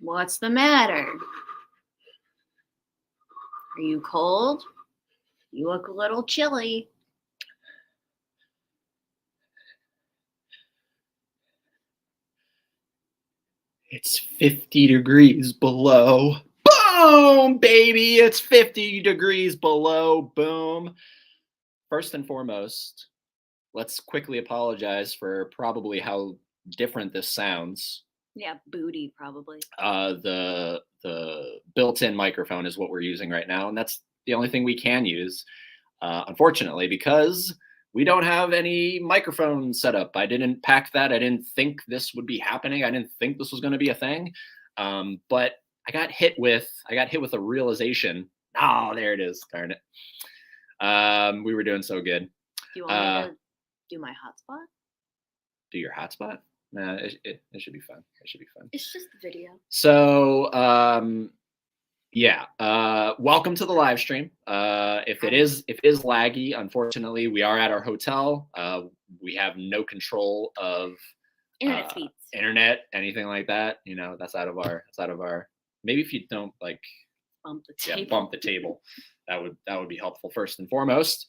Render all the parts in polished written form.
What's the matter? Are you cold? You look a little chilly. It's 50 degrees below. Boom, baby. It's 50 degrees below. Boom. First and foremost, let's quickly apologize for probably how different this sounds. Yeah, booty probably. The built-in microphone is what we're using right now, and that's the only thing we can use, unfortunately, because we don't have any microphone set up. I didn't pack that. I didn't think this would be happening. I didn't think this was going to be a thing. But I got hit with a realization. Oh, there it is. Darn it. We were doing so good. Do you want me to do my hotspot? Do your hotspot? Nah, it should be fun. It should be fun. It's just a video. So, yeah. Welcome to the live stream. If it is laggy, unfortunately, we are at our hotel. We have no control of internet speeds, anything like that. You know, that's out of our. Maybe if you don't like bump the table. Yeah, bump the table. That would be helpful first and foremost.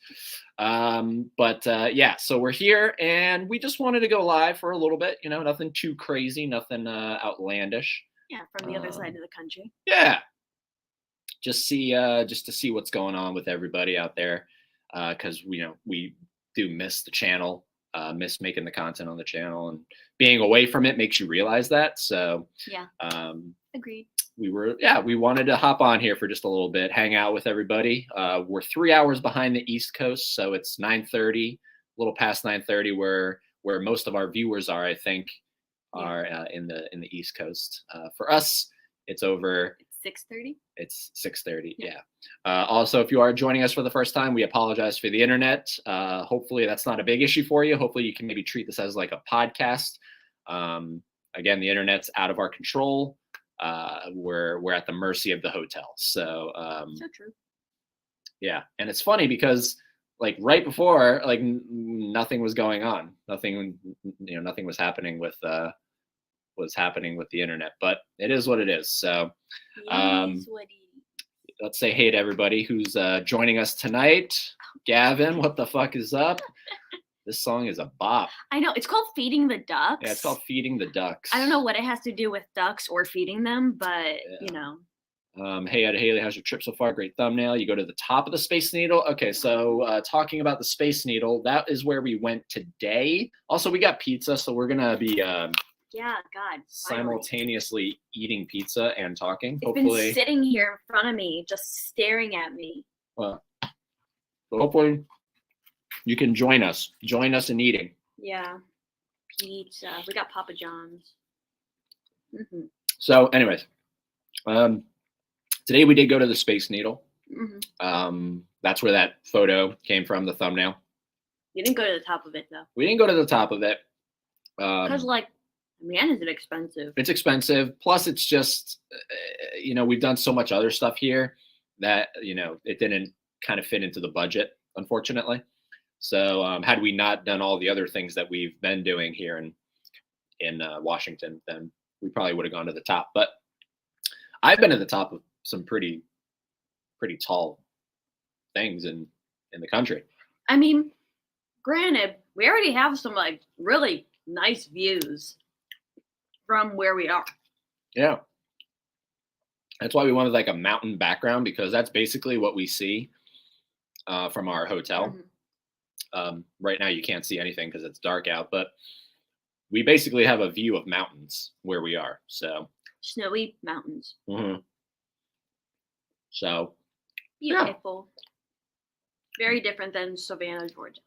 Yeah, so we're here and we just wanted to go live for a little bit. You know, nothing too crazy, nothing outlandish. Yeah, from the other side of the country. Yeah. Just to see what's going on with everybody out there, because we do miss the channel, miss making the content on the channel, and being away from it makes you realize that. So yeah, agreed. We wanted to hop on here for just a little bit, hang out with everybody. We're 3 hours behind the East Coast, so it's 9:30, a little past 9:30, where most of our viewers are, I think, are in the East Coast. For us, it's over. 6:30. It's 6:30. Yeah. Also, if you are joining us for the first time, we apologize for the internet. Hopefully that's not a big issue for you. Hopefully you can maybe treat this as like a podcast. Again, the internet's out of our control. We're at the mercy of the hotel. So true. Yeah. And it's funny because like right before, like nothing was going on. Nothing was happening with the internet, but it is what it is. So let's say hey to everybody who's joining us tonight. Gavin, what the fuck is up? This song is a bop. I know. It's called Feeding the Ducks. Yeah, it's called Feeding the Ducks. I don't know what it has to do with ducks or feeding them, but you know. Hey, Haley, how's your trip so far? Great thumbnail. You go to the top of the Space Needle. Okay, so talking about the Space Needle, that is where we went today. Also, we got pizza, so we're going to be yeah, God. Simultaneously eating pizza and talking. It's been sitting here in front of me, just staring at me. Well, so hopefully you can join us in eating. Yeah, pizza. We got Papa John's. Mm-hmm. So, anyways, today we did go to the Space Needle. Mm-hmm. That's where that photo came from, the thumbnail. You didn't go to the top of it, though. We didn't go to the top of it. Because, man, is it expensive? It's expensive. Plus, it's just, we've done so much other stuff here that, it didn't kind of fit into the budget, unfortunately. So had we not done all the other things that we've been doing here in Washington, then we probably would have gone to the top. But I've been at the top of some pretty tall things in the country. I mean, granted, we already have some really nice views from where we are. Yeah. That's why we wanted a mountain background, because that's basically what we see from our hotel. Mm-hmm. Right now you can't see anything because it's dark out, but we basically have a view of mountains where we are. So snowy mountains. Mm-hmm. So beautiful. Yeah. Very different than Savannah, Georgia.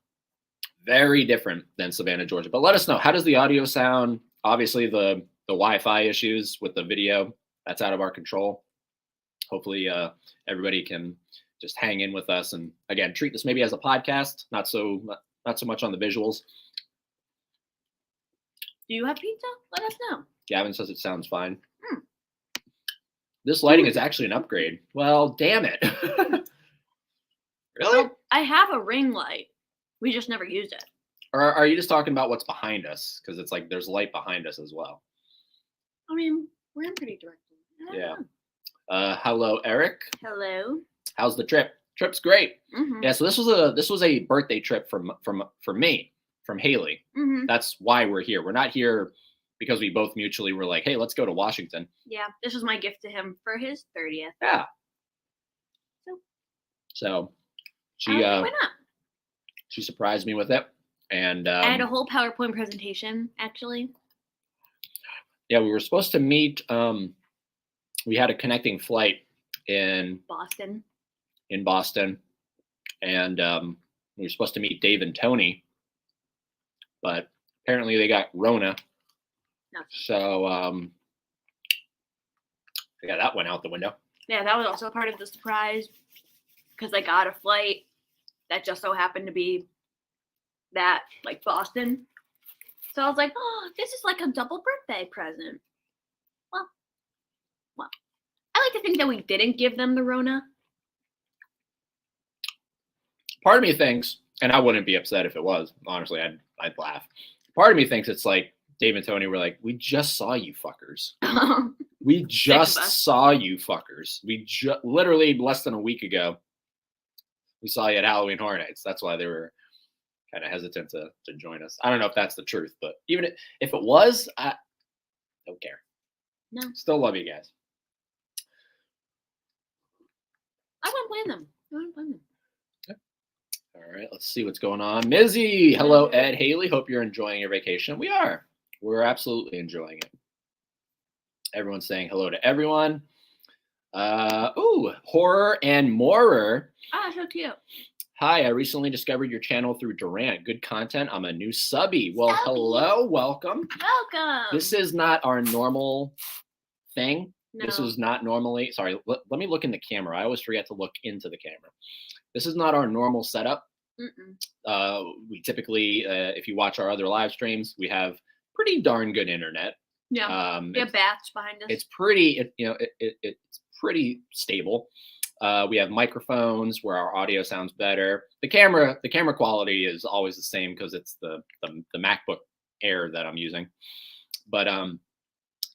Very different than Savannah, Georgia. But let us know, how does the audio sound? Obviously the Wi-Fi issues with the video, that's out of our control. Hopefully everybody can just hang in with us and again treat this maybe as a podcast, not so much on the visuals. Do you have pizza? Let us know. Gavin says it sounds fine. This lighting is actually an upgrade. Well, damn it. Really? Well, I have a ring light. We just never use it. Or are you just talking about what's behind us? Because it's there's light behind us as well. I mean, we're in pretty direct. Yeah. Hello, Eric. Hello. How's the trip? Trip's great. Mm-hmm. Yeah. So this was a birthday trip for me, from Haley. Mm-hmm. That's why we're here. We're not here because we both mutually were like, hey, let's go to Washington. Yeah, this was my gift to him for his 30th. Yeah. I So was like, why not? she surprised me with it, and I had a whole PowerPoint presentation, actually. yeah, we were supposed to meet. We had a connecting flight in Boston. and we were supposed to meet Dave and Tony, but apparently they got Rona. No. So yeah, that went out the window. Yeah, that was also part of the surprise because I got a flight that just so happened to be that, like, Boston. So I was like, oh, this is like a double birthday present. Well, I like to think that we didn't give them the Rona. Part of me thinks, and I wouldn't be upset if it was, honestly, I'd laugh. Part of me thinks it's like Dave and Tony were like, we just saw you fuckers. We just saw you fuckers. We literally less than a week ago, we saw you at Halloween Horror Nights. That's why they were kind of hesitant to join us. I don't know if that's the truth, but even if it was, I don't care. No. Still love you guys. I wouldn't blame them. All right, let's see what's going on. Mizzy, hello, Ed, Haley. Hope you're enjoying your vacation. We are. We're absolutely enjoying it. Everyone's saying hello to everyone. Horror and Morer. Ah, so cute. Hi, I recently discovered your channel through Durant. Good content. I'm a new subby. Well, hello, welcome. Welcome. This is not our normal thing. No. This is not normally, sorry, let me look in the camera. I always forget to look into the camera. This is not our normal setup. We typically, if you watch our other live streams, we have pretty darn good internet. Yeah. We have bats behind us. It's pretty, it's pretty stable. We have microphones where our audio sounds better. The camera quality is always the same because it's the MacBook Air that I'm using. But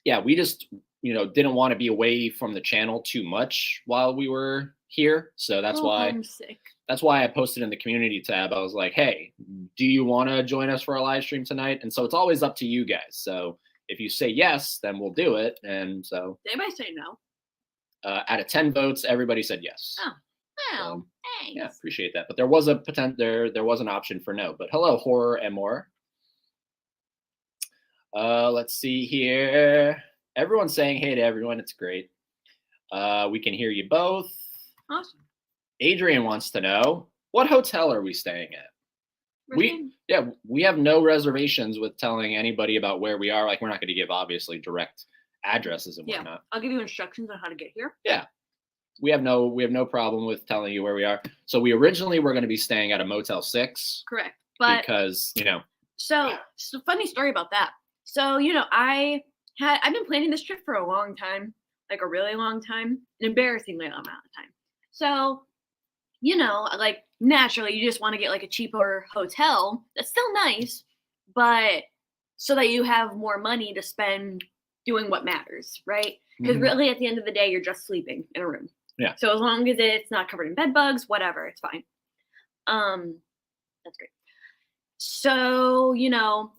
yeah, we just didn't want to be away from the channel too much while we were here, so that's why homesick. That's why I posted in the community tab. I was like, hey, do you want to join us for a live stream tonight? And so it's always up to you guys. So if you say yes, then we'll do it. And so did anybody say no? Out of 10 votes, everybody said yes. Oh, well, thanks. Yeah, appreciate that. But there was a there was an option for no. But hello, Horror and More. Let's see here. Everyone's saying hey to everyone. It's great. We can hear you both. Awesome. Adrian wants to know, what hotel are we staying at? We have no reservations with telling anybody about where we are. Like, we're not going to give obviously direct addresses and whatnot. I'll give you instructions on how to get here. Yeah. We have no problem with telling you where we are. So we originally were going to be staying at a Motel 6. Correct. But because, So funny story about that. So, I've been planning this trip for a long time, like a really long time, an embarrassingly long amount of time. So, like, naturally you just want to get like a cheaper hotel that's still nice, but so that you have more money to spend doing what matters, right? Because really at the end of the day, you're just sleeping in a room. Yeah. So as long as it's not covered in bed bugs, whatever, it's fine. That's great. So,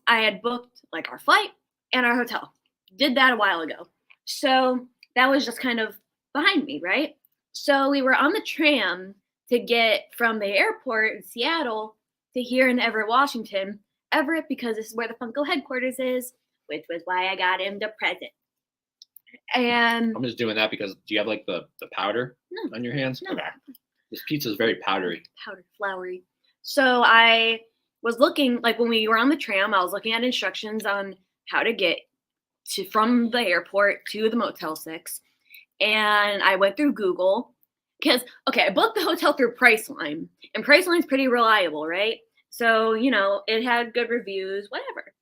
I had booked like our flight and our hotel. Did that a while ago. So that was just kind of behind me, right? So we were on the tram to get from the airport in Seattle to here in Everett, Washington. Everett, because this is where the Funko headquarters is, which was why I got him the present. And I'm just doing that because do you have like the powder on your hands? No. Okay. This pizza is very powdery. Powdered, floury. So I was looking, like when we were on the tram, I was looking at instructions on how to get from the airport to the Motel 6. And I went through Google because, I booked the hotel through Priceline, and Priceline's pretty reliable, right? So, it had good reviews, whatever.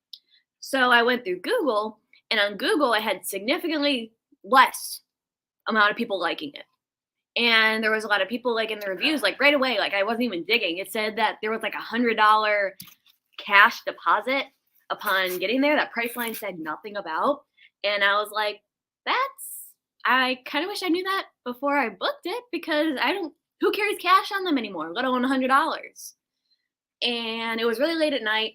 So I went through Google, and on Google, I had significantly less amount of people liking it. And there was a lot of people like in the reviews, like right away, like I wasn't even digging. It said that there was like $100 cash deposit upon getting there that Priceline said nothing about. And I was like, I kind of wish I knew that before I booked it because who carries cash on them anymore, let alone $100? And it was really late at night.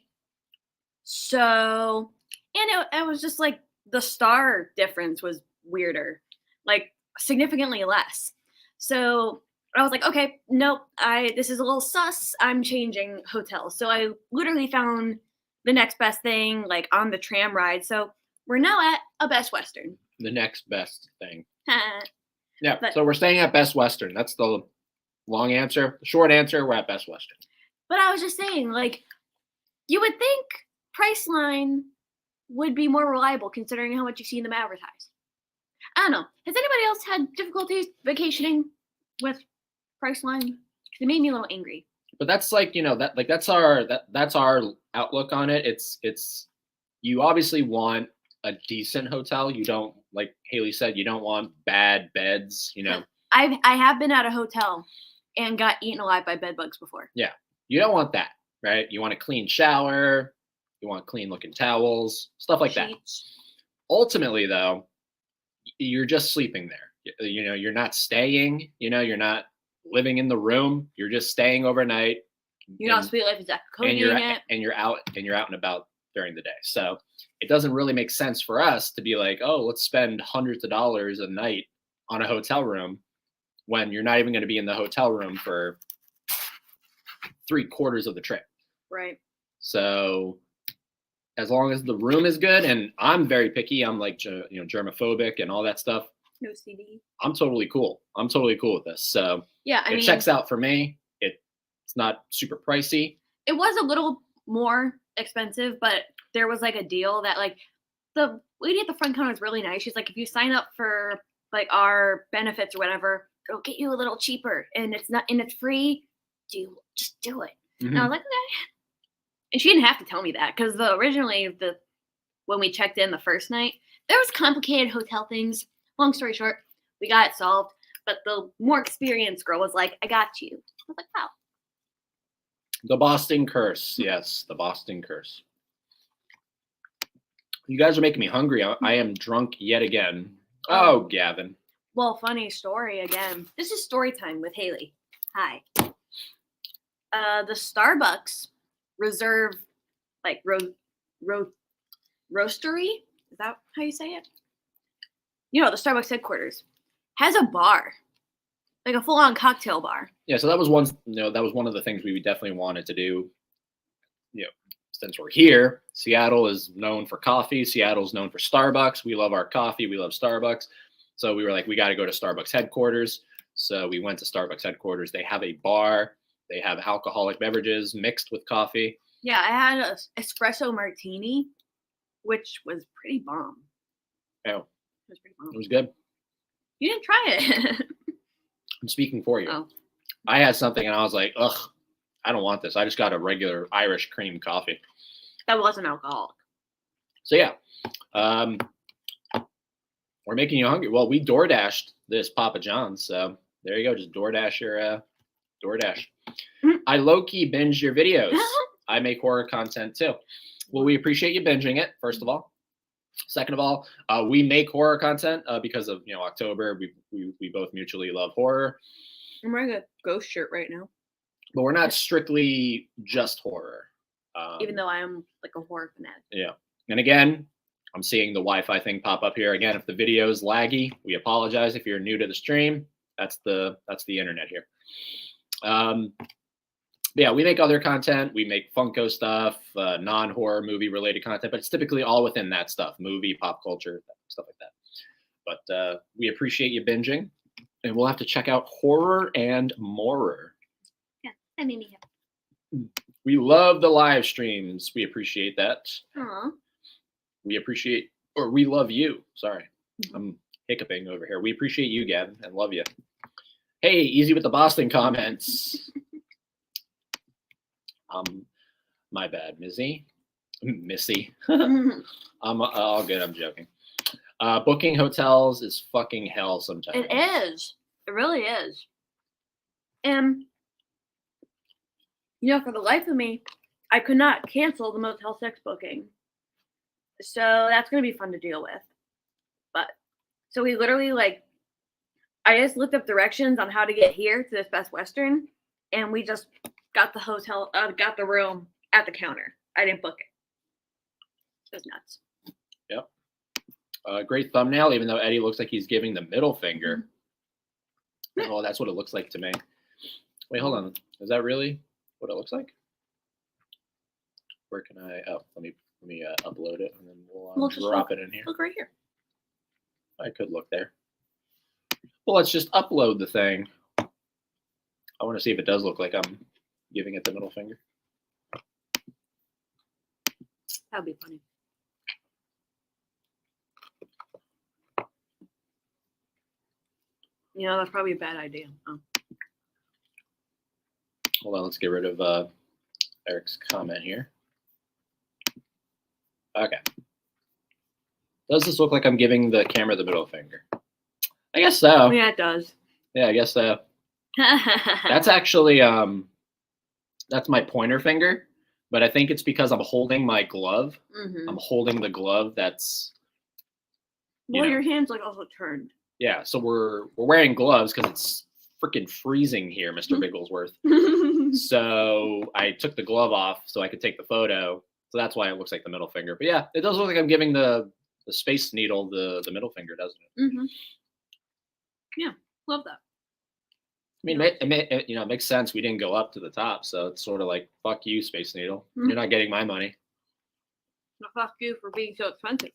So, and it was just like the star difference was weirder, like significantly less. So I was like, okay, nope, this is a little sus. I'm changing hotels. So I literally found the next best thing, like on the tram ride. So we're now at a Best Western. The next best thing. but Yeah. So we're staying at Best Western. That's the long answer. The short answer, we're at Best Western. I was just saying, like, you would think Priceline would be more reliable considering how much you see them advertised. I don't know. Has anybody else had difficulties vacationing with Priceline? Because it made me a little angry. But that's like, that's our outlook on it. It's you obviously want a decent hotel. You don't, like Haley said, you don't want bad beds, I have been at a hotel and got eaten alive by bed bugs before. Yeah. You don't want that, right? You want a clean shower, you want clean looking towels, stuff like that. Ultimately though, you're just sleeping there. You're not staying, you're not living in the room. You're just staying overnight. You're not sweet life is and you're out and about during the day. So it doesn't really make sense for us to be like, oh, let's spend hundreds of dollars a night on a hotel room when you're not even going to be in the hotel room for 3/4 of the trip. Right. So as long as the room is good, and I'm very picky, I'm like, germophobic and all that stuff. No CD. I'm totally cool. I'm totally cool with this. So yeah, it checks out for me. It's not super pricey. It was a little more expensive, but there was like a deal that like the lady at the front counter was really nice. She's like, if you sign up for like our benefits or whatever, it'll get you a little cheaper, and it's free. Just do it. Mm-hmm. And I was like, okay. And she didn't have to tell me that because originally when we checked in the first night, there was complicated hotel things. Long story short, we got it solved. But the more experienced girl was like, I got you. I was like, wow. The Boston curse. Yes, the Boston curse. You guys are making me hungry. I am drunk yet again. Oh, Gavin. Well, funny story again. This is story time with Haley. Hi. The Starbucks Reserve, like roastery. Is that how you say it? The Starbucks headquarters has a bar, like a full-on cocktail bar. Yeah, so that was one of the things we definitely wanted to do. Since we're here, Seattle is known for coffee. Seattle's known for Starbucks. We love our coffee. We love Starbucks. So we were like, we got to go to Starbucks headquarters. So we went to Starbucks headquarters. They have a bar. They have alcoholic beverages mixed with coffee. Yeah, I had an espresso martini, which was pretty bomb. Oh, it was pretty bomb. It was good. You didn't try it. I'm speaking for you. Oh. I had something and I was like, ugh, I don't want this. I just got a regular Irish cream coffee. That wasn't alcoholic. So yeah, we're making you hungry. Well, we DoorDashed this Papa John's, so there you go. Just DoorDash your DoorDash. I low-key binge your videos. I make horror content too. Well, we appreciate you binging it, first of all. Second of all, we make horror content because of October. We both mutually love horror. I'm wearing a ghost shirt right now. But we're not strictly just horror. Even though I am like a horror fanatic. Yeah. And again, I'm seeing the Wi-Fi thing pop up here. Again, if the video is laggy, we apologize. If you're new to the stream, that's the internet here. Yeah, we make other content. We make Funko stuff, non-horror movie related content, but it's typically all within that stuff, movie, pop culture, stuff like that. But we appreciate you binging, and we'll have to check out Horror and Morer. Yeah, I mean, yeah. We love the live streams. We appreciate that. Aww. We love you. Sorry, I'm hiccuping over here. We appreciate you, Gavin, and love you. Hey, easy with the Boston comments. My bad, Missy. I'm all good. I'm joking. Booking hotels is fucking hell sometimes. It is. It really is. And for the life of me, I could not cancel the Motel 6 booking. So that's going to be fun to deal with. So we literally I just looked up directions on how to get here to this Best Western, and we just got got the room at the counter. I didn't book it. It was nuts. Yep. Great thumbnail, even though Eddie looks like he's giving the middle finger. Well, that's what it looks like to me. Wait, hold on. Is that really what it looks like? Where can I? Oh, let me upload it, and then we'll drop it in here. Look right here. I could look there. Well, let's just upload the thing. I want to see if it does look like I'm giving it the middle finger. That'd be funny. You know, that's probably a bad idea. Oh. Hold on, let's get rid of Eric's comment here. Okay. Does this look like I'm giving the camera the middle finger? I guess so. Yeah, it does. Yeah, I guess so. That's actually that's my pointer finger, but I think it's because I'm holding my glove. Mm-hmm. I'm holding the glove that's your hand's like also turned. Yeah, so we're wearing gloves because it's freaking freezing here, Mr. Bigglesworth. So I took the glove off so I could take the photo. So that's why it looks like the middle finger. But yeah, it does look like I'm giving the Space Needle the middle finger, doesn't it? Mm-hmm. Yeah, love that. I mean, it makes sense. We didn't go up to the top, so it's sort of like, fuck you, Space Needle. Mm-hmm. You're not getting my money. No, fuck you for being so expensive.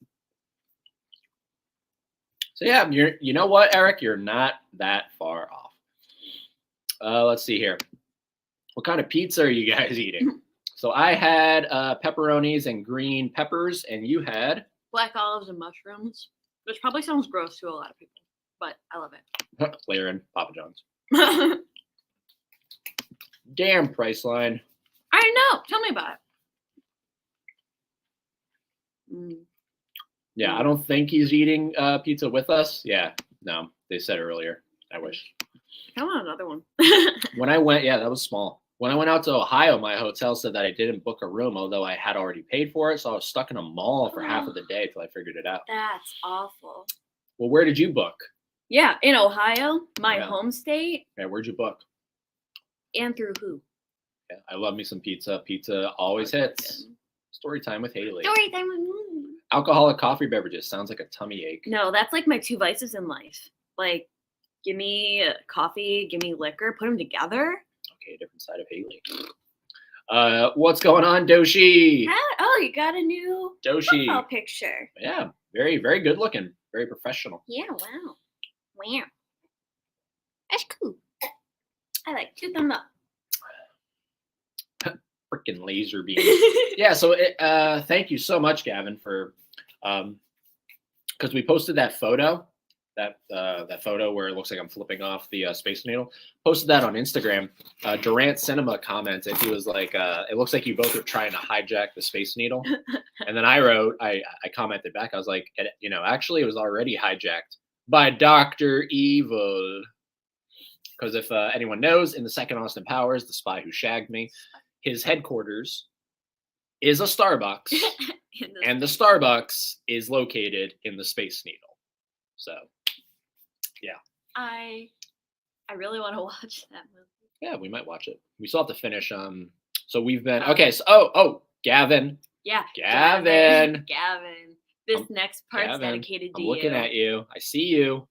So yeah, you know what, Eric? You're not that far off. Let's see here. What kind of pizza are you guys eating? So I had pepperonis and green peppers, and you had black olives and mushrooms, which probably sounds gross to a lot of people, but I love it. Layer in Papa John's. Damn, Priceline. I know. Tell me about it. Yeah, I don't think he's eating pizza with us. Yeah, no, they said earlier. I wish. I want another one. When I went, yeah, that was small. When I went out to Ohio, my hotel said that I didn't book a room, although I had already paid for it. So I was stuck in a mall for half of the day till I figured it out. That's awful. Well, where did you book? Yeah, in Ohio, my home state. Yeah, where'd you book? And through who? Yeah, I love me some pizza. Pizza always hits. Good. Story time with Haley. Story time with me. Alcoholic coffee beverages sounds like a tummy ache. No, that's like my two vices in life. Like, give me coffee, give me liquor, put them together. Okay, different side of Haley. What's going on, Doshi? Oh, you got a new Doshi profile picture. Yeah, very, very good looking. Very professional. Yeah, wow. Wow. That's cool. I like 2 thumbs up. Freaking laser beam. Yeah, so thank you so much, Gavin, for because we posted that photo, that photo where it looks like I'm flipping off the Space Needle. Posted that on Instagram. Durant Cinema commented. He was like, "It looks like you both are trying to hijack the Space Needle." And then I commented back. I was like, actually, it was already hijacked by Dr. Evil. Because if anyone knows, in the second Austin Powers, the spy who shagged me, his headquarters is a Starbucks, and the Starbucks is located in the Space Needle. So, yeah. I really want to watch that movie. Yeah, we might watch it. We still have to finish. So we've been okay. So, Gavin. Yeah, Gavin. This next part's dedicated to you. I'm looking at you. I see you.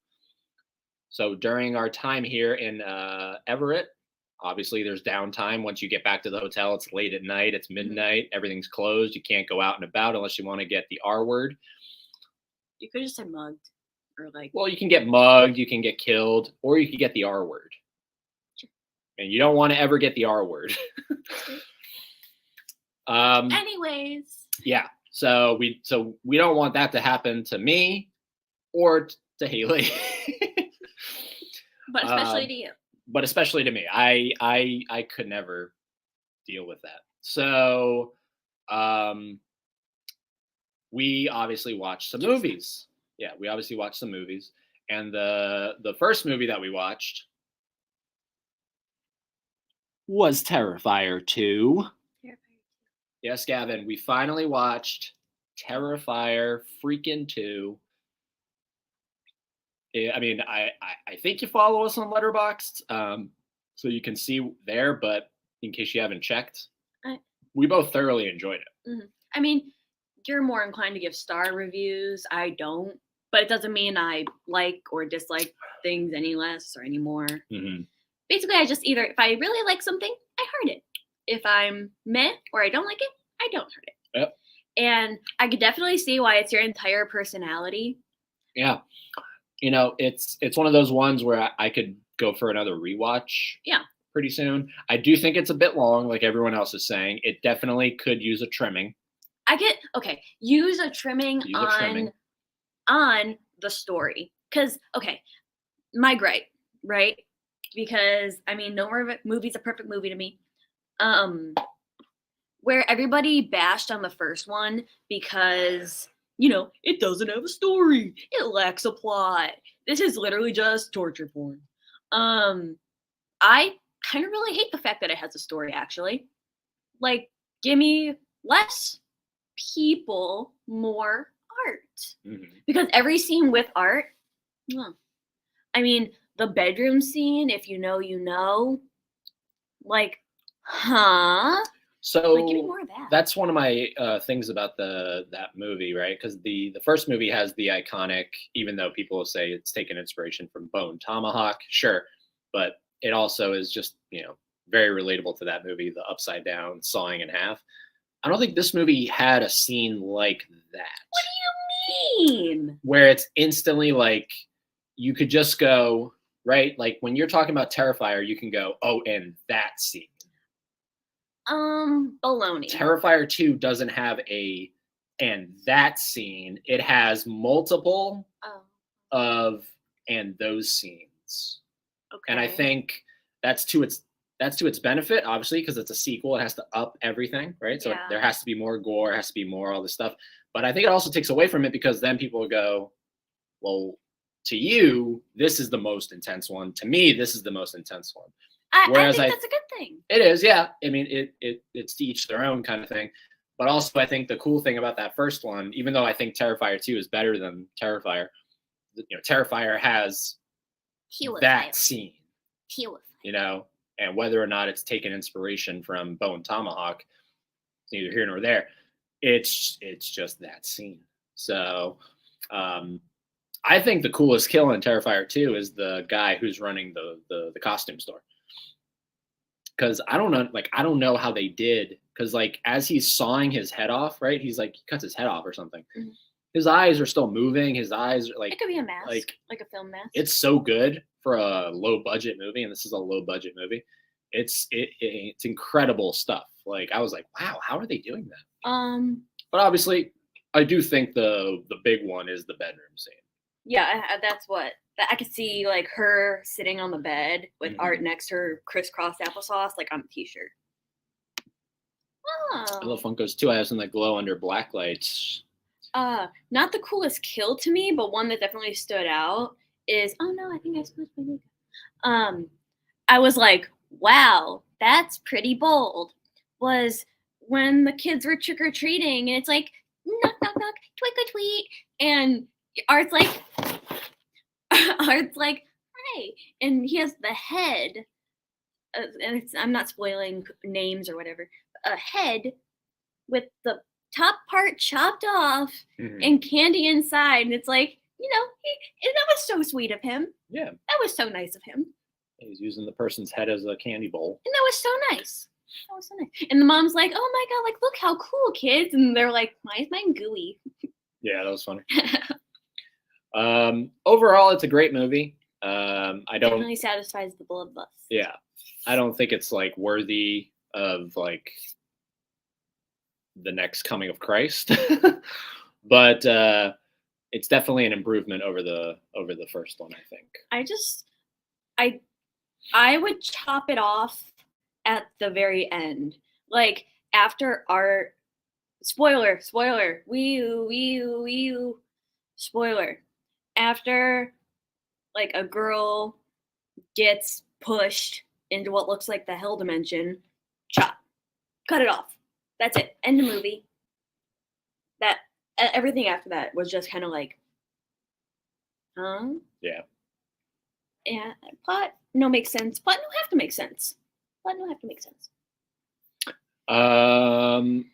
So during our time here in Everett, obviously there's downtime. Once you get back to the hotel, it's late at night. It's midnight. Everything's closed. You can't go out and about unless you want to get the R word. You could just say mugged. Or like. Well, you can get mugged. You can get killed. Or you can get the R word. Sure. And you don't want to ever get the R word. Anyways. Yeah. So we don't want that to happen to me or to Haley. But especially to you. But especially to me. I could never deal with that. So we obviously watched some movies. Yeah, we obviously watched some movies. And the first movie that we watched was Terrifier 2. Yes, Gavin, we finally watched Terrifier freaking 2. I mean, I think you follow us on Letterboxd, so you can see there. But in case you haven't checked, I, we both thoroughly enjoyed it. mhm. I mean, you're more inclined to give star reviews. I don't, but it doesn't mean I like or dislike things any less or any more. Mm-hmm. Basically, I just either, if I really like something, I heart it. If I'm meh or I don't like it, I don't heart it. Yep. And I could definitely see why it's your entire personality. Yeah. You know, it's one of those ones where I could go for another rewatch. Yeah. Pretty soon. I do think it's a bit long, like everyone else is saying. It definitely could use a trimming. Use a trimming on the story. Because, okay, my gripe, right? Because, I mean, no more movie's a perfect movie to me. Where everybody bashed on the first one because, it doesn't have a story. It lacks a plot. This is literally just torture porn. I kind of really hate the fact that it has a story, actually. Like, give me less people, more art. Mm-hmm. Because every scene with art, I mean, the bedroom scene, if you know, you know. Like, huh? So like, give me more of that. That's one of my things about that movie, right? Because the first movie has the iconic, even though people say it's taken inspiration from Bone Tomahawk, sure, but it also is just very relatable to that movie, the upside down sawing in half. I don't think this movie had a scene like that. What do you mean? Where it's instantly like you could just go, right? Like when you're talking about Terrifier, you can go, oh, and that scene. Baloney. Terrifier 2 doesn't have and that scene. It has multiple of and those scenes. Okay. And I think that's to its benefit, obviously, because it's a sequel. It has to up everything, right? So there has to be more gore, has to be more all this stuff. But I think it also takes away from it because then people will go, well, to you, this is the most intense one. To me, this is the most intense one. I think that's a good thing. It is, yeah. I mean, it's to each their own kind of thing. But also, I think the cool thing about that first one, even though I think Terrifier 2 is better than Terrifier, Terrifier has that scene. And whether or not it's taken inspiration from Bone Tomahawk, it's neither here nor there. It's just that scene. So, I think the coolest kill in Terrifier 2 is the guy who's running the costume store. Because I don't know how they did. Because as he's sawing his head off, right? He cuts his head off or something. Mm-hmm. His eyes are still moving. His eyes are it could be a mask, like a film mask. It's so good for a low budget movie, and this is a low budget movie. It's incredible stuff. I was like, wow, how are they doing that? But obviously, I do think the big one is the bedroom scene. Yeah, that's what I could see, her sitting on the bed with art next to her crisscross applesauce, on a t-shirt. Oh. I love Funkos too. I have some that glow under black lights. Not the coolest kill to me, but one that definitely stood out is, oh no, I think I supposed to. I was like, wow, that's pretty bold. Was when the kids were trick or treating, and it's like, knock knock knock, tweet a tweet, and Art's like, hi, and he has the head, and I'm not spoiling names or whatever, a head with the top part chopped off and candy inside, and it's like, that was so sweet of him. Yeah, that was so nice of him. He's using the person's head as a candy bowl, and that was so nice. And the mom's like, oh my god, look how cool, kids. And they're like, why is mine gooey? Yeah, that was funny. Overall, it's a great movie. Definitely satisfies the bloodlust. Yeah, I don't think it's worthy of the next coming of Christ, but it's definitely an improvement over the first one. I think. I would chop it off at the very end, after Art. Spoiler, wee spoiler. After a girl gets pushed into what looks like the hell dimension, chop, cut it off. That's it. End the movie. That everything after that was just kind of huh? Yeah. And plot no makes sense. Plot no have to make sense. Plot no have to make sense.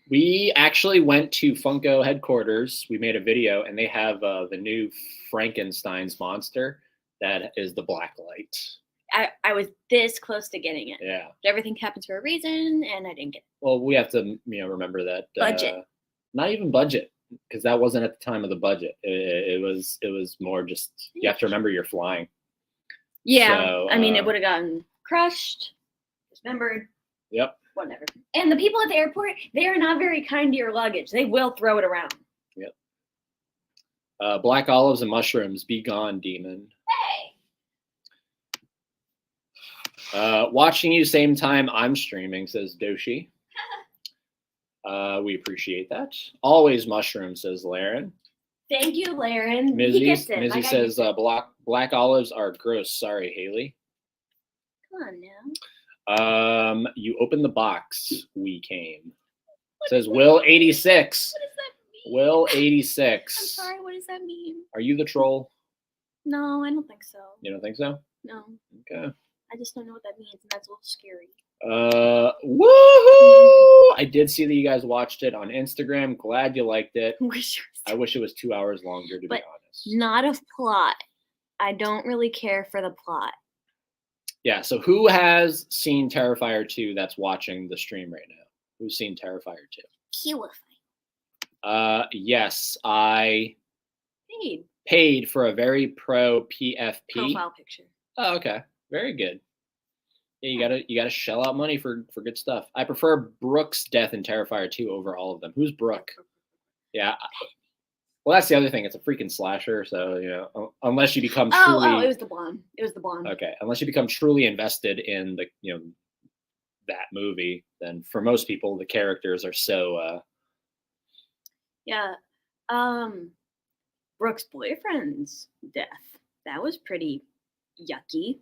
We actually went to Funko headquarters. We made a video, and they have the new Frankenstein's monster that is the black light. I was this close to getting it. Yeah. Everything happens for a reason, and I didn't get it. Well, we have to, remember that Budget. Not even budget, because that wasn't at the time of the budget. It was more just you have to remember you're flying. Yeah, So, I mean, it would have gotten crushed, dismembered. Yep. Whatever. And the people at the airport, they are not very kind to your luggage. They will throw it around. Yep. Black olives and mushrooms, be gone, demon. Hey. Watching you same time I'm streaming, says Doshi. We appreciate that. Always mushrooms, says Laren. Thank you, Laren. He gets it. Mizzy says black olives are gross. Sorry, Haley. Come on now. You opened the box. We came. Says Will 86. What does that mean? Will 86. I'm sorry. What does that mean? Are you the troll? No, I don't think so. You don't think so? No. Okay. I just don't know what that means, and that's a little scary. Woohoo! I did see that you guys watched it on Instagram. Glad you liked it. I wish it was 2 hours longer, to be honest. Not of plot. I don't really care for the plot. Yeah, so who has seen Terrifier 2 that's watching the stream right now? Who's seen Terrifier 2? Qify. Yes, I paid for a very pro PFP. Profile picture. Oh, okay. Very good. Yeah, you gotta shell out money for good stuff. I prefer Brooke's death in Terrifier 2 over all of them. Who's Brooke? Yeah. Well, that's the other thing. It's a freaking slasher, so unless you become truly. Oh, it was the blonde. It was the blonde. Okay, unless you become truly invested in the that movie, then for most people the characters are so. Yeah, Brooke's boyfriend's death. That was pretty yucky.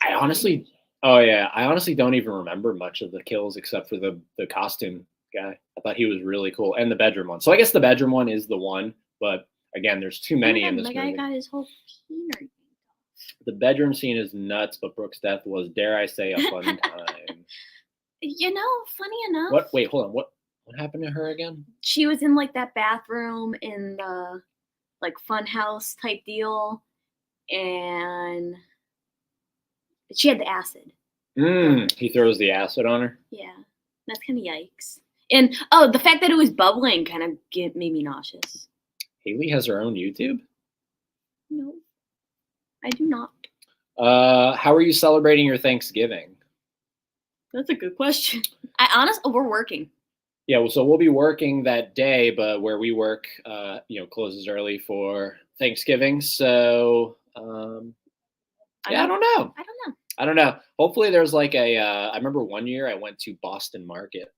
I honestly don't even remember much of the kills except for the costume guy. I thought he was really cool, and the bedroom one. So I guess the bedroom one is the one, but again, there's too many in this movie. The guy got his whole peener. The bedroom scene is nuts, but Brooke's death was, dare I say, a fun time. Funny enough. What? Wait, hold on. What happened to her again? She was in like that bathroom in the like fun house type deal, and she had the acid. He throws the acid on her. Yeah, that's kind of yikes. And the fact that it was bubbling kind of made me nauseous. Haley has her own YouTube? No, I do not. How are you celebrating your Thanksgiving? That's a good question. We're working. Yeah, well, so we'll be working that day, but where we work, closes early for Thanksgiving. So, I don't know. I don't know. Hopefully there's like I remember one year I went to Boston Market.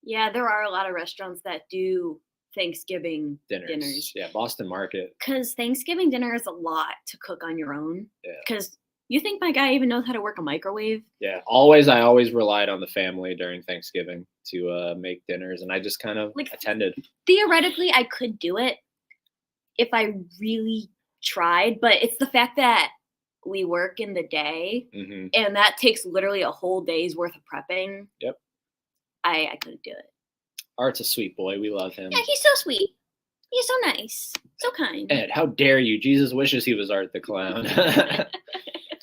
Yeah, there are a lot of restaurants that do Thanksgiving dinners. Yeah, Boston Market. Because Thanksgiving dinner is a lot to cook on your own. Yeah. Because you think my guy even knows how to work a microwave? Yeah, I always relied on the family during Thanksgiving to make dinners, and I just kind of attended. Theoretically, I could do it if I really tried, but it's the fact that we work in the day, and that takes literally a whole day's worth of prepping. Yep. I couldn't do it. Art's a sweet boy. We love him. Yeah, he's so sweet. He's so nice. So kind. Ed, how dare you? Jesus wishes he was Art the Clown.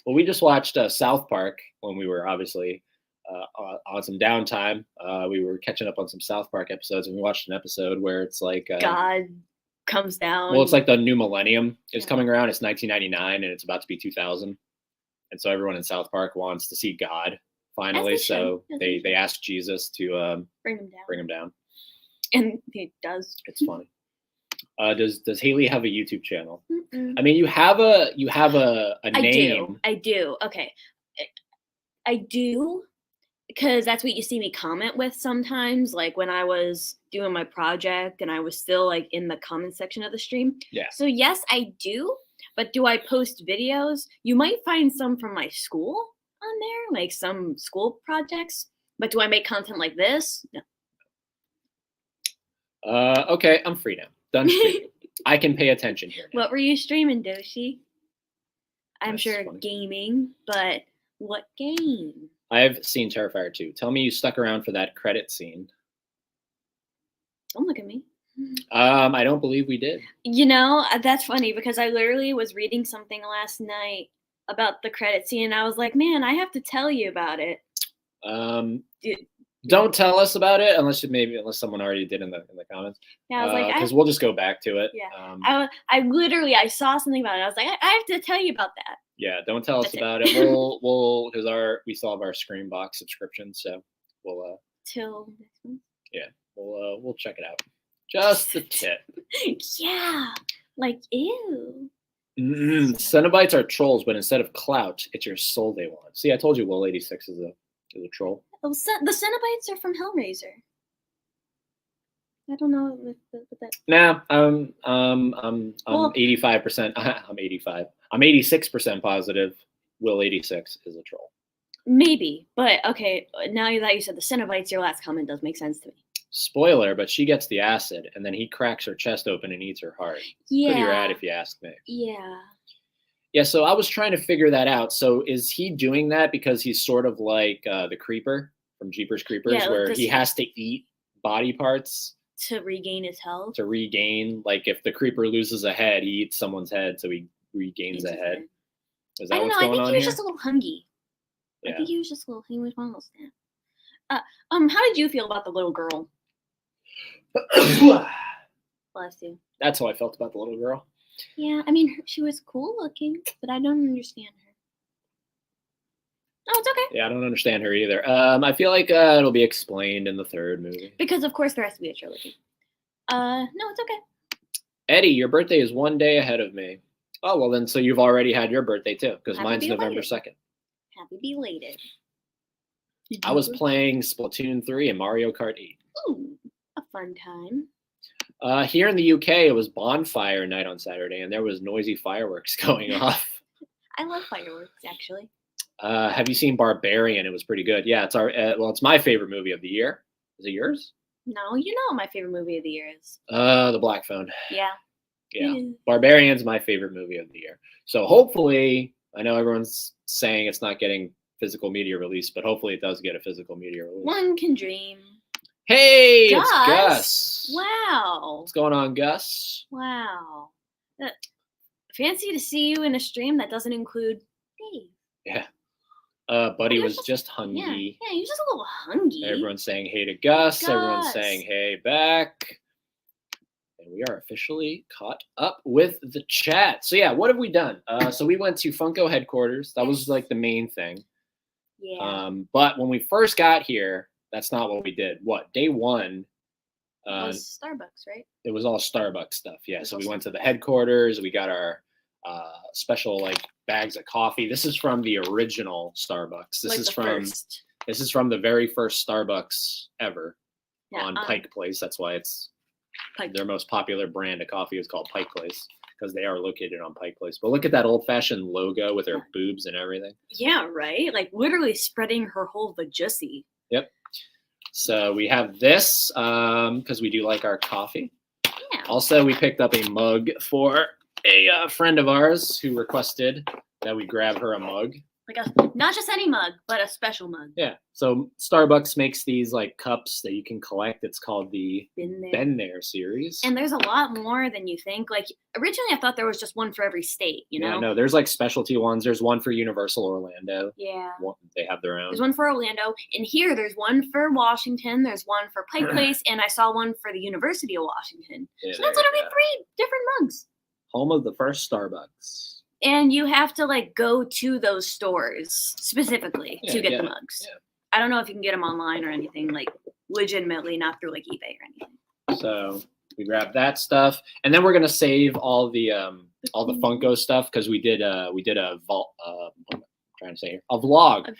Well, we just watched South Park when we were obviously on some downtime. We were catching up on some South Park episodes, and we watched an episode where it's like God comes down. Well, it's like the new millennium is coming around. It's 1999, and it's about to be 2000. And so everyone in South Park wants to see God finally. So they ask Jesus to bring him down. And he does. It's funny. Does Haley have a YouTube channel? Mm-mm. I mean, you have a name. I do. Okay. I do, because that's what you see me comment with sometimes, like when I was doing my project and I was still like in the comment section of the stream. Yeah. So yes, I do. But do I post videos? You might find some from my school on there, like some school projects. But do I make content like this? No. Okay, I'm free now. Done. I can pay attention here. Now. What were you streaming, Doshi? I'm That's sure funny. Gaming, but what game? I've seen Terrifier 2. Tell me you stuck around for that credit scene. Don't look at me. I don't believe we did. You know, that's funny because I literally was reading something last night about the credit scene, and I was like, man, I have to tell you about it. Don't tell us about it unless someone already did in the comments. Yeah, I was like, because we'll just go back to it. Yeah, I saw something about it. I was like, I have to tell you about that. Yeah, don't tell us about it. We'll because we still have our Screambox subscription, so we'll till next month. Yeah, we'll check it out. Just the tip. Yeah, like ew. Cenobites are trolls, but instead of clout, it's your soul they want. See, I told you Will 86 is a troll. Oh, the Cenobites are from Hellraiser. I don't know what that. Nah, I'm 85%. I'm 85. I'm 86% positive. Will 86 is a troll. Maybe, but okay. Now that you said the Cenobites, your last comment does make sense to me. Spoiler, but she gets the acid, and then he cracks her chest open and eats her heart. Yeah. Pretty rad, if you ask me. Yeah. Yeah, so I was trying to figure that out. So is he doing that because he's sort of like the Creeper from Jeepers Creepers, where he has to eat body parts to regain his health? To regain, like if the Creeper loses a head, he eats someone's head, so he regains a head. Is that what's going on here? I think he was just a little hungry. Yeah. I think he was just a little. He was one of those. How did you feel about the little girl? Bless you. That's how I felt about the little girl. Yeah, I mean, she was cool looking, but I don't understand her. Oh, it's okay. Yeah, I don't understand her either. I feel like it'll be explained in the third movie. Because, of course, there has to be a trilogy. No, it's okay. Eddie, your birthday is one day ahead of me. Oh, well, then, so you've already had your birthday, too, because mine's November 2nd. Happy belated. I was playing Splatoon 3 and Mario Kart 8. Ooh, a fun time. Here in the UK, it was bonfire night on Saturday, and there was noisy fireworks going off. I love fireworks, actually. Have you seen Barbarian? It was pretty good. Yeah, it's it's my favorite movie of the year. Is it yours? No, you know what my favorite movie of the year is. The Black Phone. Yeah. Yeah. Barbarian's my favorite movie of the year. So hopefully, I know everyone's saying it's not getting physical media release, but hopefully it does get a physical media release. One can dream. Hey, Gus. It's Gus. Wow. What's going on, Gus? Wow. Fancy to see you in a stream that doesn't include Dave. Yeah. Buddy was just hungry. Yeah, he was just a little hungry. Everyone's saying hey to Gus. Everyone's saying hey back. And we are officially caught up with the chat. So yeah, what have we done? So we went to Funko headquarters. That was like the main thing. Yeah. But when we first got here, that's not what we did. What? Day one. It was Starbucks, right? It was all Starbucks stuff. Yeah. So we went to the headquarters. We got our special like bags of coffee. This is from the original Starbucks. This is from the very first Starbucks ever on Pike Place. That's why it's their most popular brand of coffee is called Pike Place, because they are located on Pike Place. But look at that old-fashioned logo with her boobs and everything. Yeah, right? Like literally spreading her whole vajussie. Yep. So we have this because we do like our coffee. Yeah. Also, we picked up a mug for a friend of ours who requested that we grab her a mug. Like not just any mug, but a special mug. Yeah. So Starbucks makes these like cups that you can collect. It's called the Been There series. And there's a lot more than you think. Like originally I thought there was just one for every state, you know? Yeah, no, there's like specialty ones. There's one for Universal Orlando. Yeah. They have their own. There's one for Orlando. And here there's one for Washington. There's one for Pike Place. And I saw one for the University of Washington. Yeah, so that's literally 3 different mugs. Home of the first Starbucks. And you have to like go to those stores specifically to get the mugs. Yeah. I don't know if you can get them online or anything, like legitimately, not through like eBay or anything. So we grabbed that stuff, and then we're gonna save all the Funko stuff because we did a vlog. A vlog.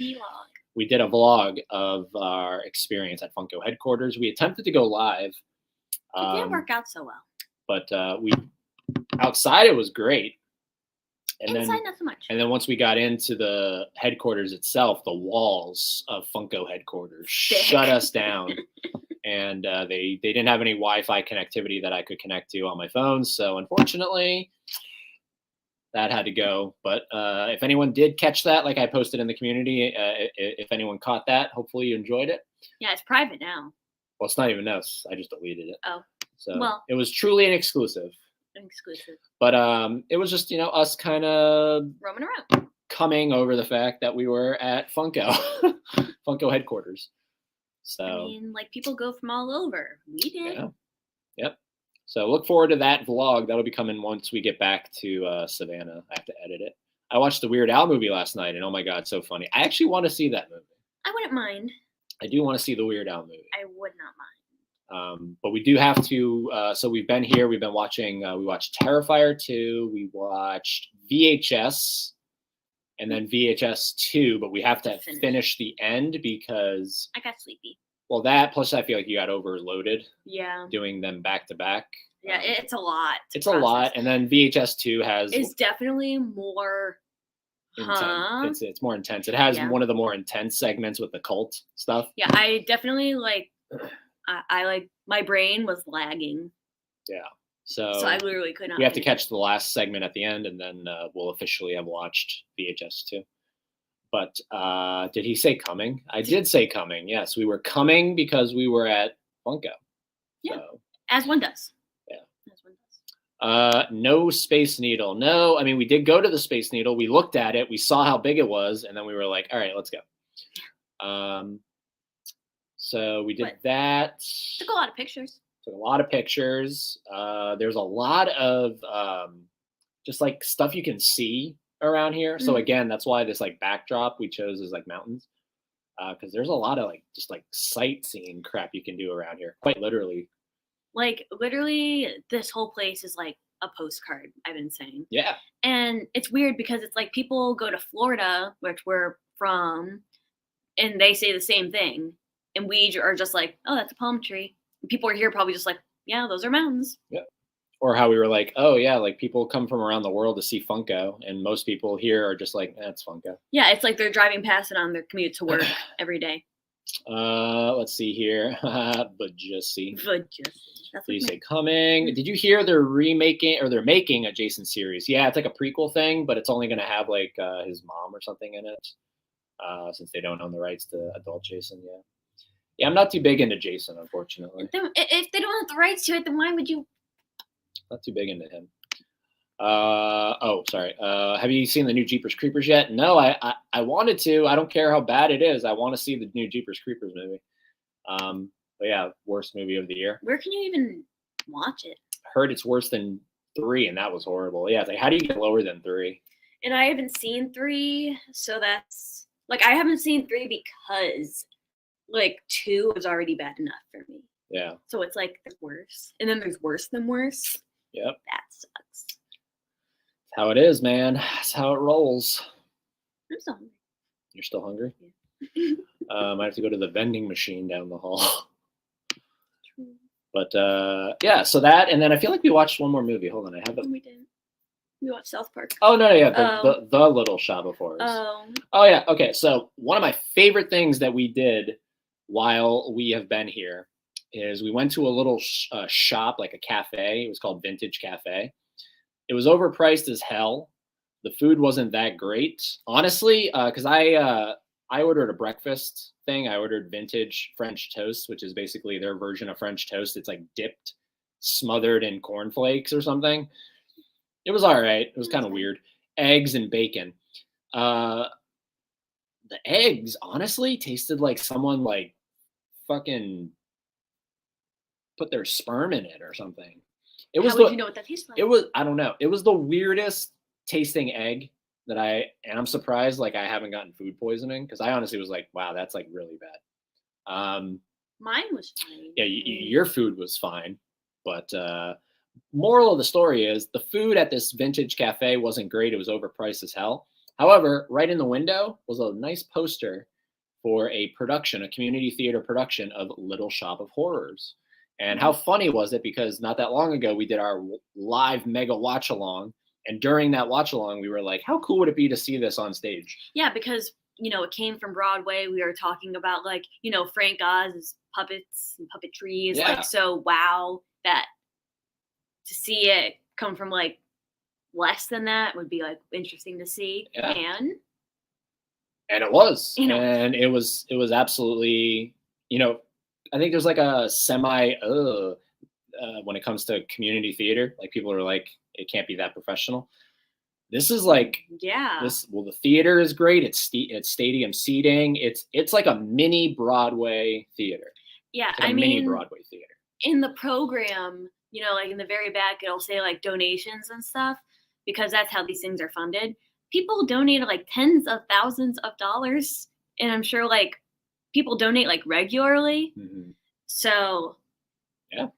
We did a vlog of our experience at Funko headquarters. We attempted to go live. It didn't work out so well. But outside it was great. And inside, not so much. And then once we got into the headquarters itself, the walls of Funko headquarters shut us down. and they didn't have any Wi-Fi connectivity that I could connect to on my phone. So unfortunately, that had to go. But if anyone did catch that, like I posted in the community, if anyone caught that, hopefully you enjoyed it. Yeah, it's private now. Well, it's not even us. I just deleted it. Oh, so well, it was truly an exclusive. But it was just us kind of roaming around, coming over the fact that we were at Funko, Funko headquarters. So I mean, like people go from all over. We did. Yeah. Yep. So look forward to that vlog. That'll be coming once we get back to Savannah. I have to edit it. I watched the Weird Al movie last night, and oh my god, so funny. I actually want to see that movie. I wouldn't mind. I do want to see the Weird Al movie. I would not mind. But we do have to. So we've been here. We've been watching. We watched Terrifier 2. We watched VHS, and then VHS 2. But we have to finish the end because I got sleepy. Well, that plus I feel like you got overloaded. Yeah. Doing them back to back. Yeah, it's a lot. It's a lot, and then VHS 2 is definitely more. It's more intense. It has one of the more intense segments with the cult stuff. Yeah, I definitely like. I like my brain was lagging. Yeah. So I literally could not. We have to catch the last segment at the end, and then we'll officially have watched VHS 2. But did he say coming? I did say coming. Yes, we were coming because we were at Funko. Yeah. So, as one does. Yeah. As one does. No Space Needle. No, I mean we did go to the Space Needle. We looked at it. We saw how big it was, and then we were like, all right, let's go. So we did that. Took a lot of pictures. There's a lot of just like stuff you can see around here. Mm-hmm. So again, that's why this like backdrop we chose is like mountains. Because there's a lot of like just like sightseeing crap you can do around here. Quite literally. Like literally this whole place is like a postcard, I've been saying. Yeah. And it's weird because it's like people go to Florida, which we're from, and they say the same thing. And we are just like, oh, that's a palm tree. And people are here probably just like, yeah, those are mountains. Yeah. Or how we were like, oh, yeah, like people come from around the world to see Funko. And most people here are just like, that's Funko. Yeah, it's like they're driving past it on their commute to work every day. Let's see here. But just see. That's what you say coming. Did you hear they're making a Jason series? Yeah, it's like a prequel thing, but it's only going to have like his mom or something in it. Since they don't own the rights to adult Jason yet. Yeah, I'm not too big into Jason, unfortunately. If they don't have the rights to it, then why would you? Not too big into him. Sorry. Have you seen the new Jeepers Creepers yet? No, I wanted to. I don't care how bad it is. I want to see the new Jeepers Creepers movie. But yeah, worst movie of the year. Where can you even watch it? Heard it's worse than 3, and that was horrible. Yeah, it's like how do you get lower than 3? And I haven't seen 3, so that's like I haven't seen 3 because. Like 2 is already bad enough for me. Yeah. So it's like there's worse. And then there's worse than worse. Yep. That sucks. That's how it is, man. That's how it rolls. I'm still hungry. You're still hungry? Yeah. I have to go to the vending machine down the hall. True. But yeah, so that, and then I feel like we watched one more movie. Hold on, I have it. We did. We watched South Park. Oh no, yeah, the Little Shop of Horrors. Oh yeah, okay. So one of my favorite things that we did while we have been here is we went to a little shop, like a cafe. It was called Vintage Cafe. It was overpriced as hell. The food wasn't that great, honestly, because I ordered a breakfast thing. I ordered vintage French toast, which is basically their version of French toast. It's like dipped, smothered in cornflakes or something. It was all right. It was kind of weird. Eggs and bacon. The eggs, honestly, tasted like someone like fucking put their sperm in it or something. It was. How would you know what that tastes like? It was. I don't know. It was the weirdest tasting egg that and I'm surprised like I haven't gotten food poisoning because I honestly was like, wow, that's like really bad. Mine was fine. Yeah, your food was fine, but moral of the story is the food at this vintage cafe wasn't great. It was overpriced as hell. However, right in the window was a nice poster for a production, a community theater production of Little Shop of Horrors. And how funny was it? Because not that long ago, we did our live mega watch along. And during that watch along, we were like, how cool would it be to see this on stage? Yeah, because it came from Broadway. We were talking about like, Frank Oz's puppets and puppetry is Yeah. like so wow that to see it come from like less than that would be like interesting to see. Yeah. And it was, You know. and it was absolutely, I think there's like a semi when it comes to community theater, like people are like, it can't be that professional. This is like yeah. the theater is great. It's stadium seating. It's like a mini Broadway theater. Yeah, It's like a mini Broadway theater. In the program, like in the very back, it'll say like donations and stuff because that's how these things are funded. People donate like tens of thousands of dollars, and I'm sure like people donate like regularly. Mm-hmm. So yeah.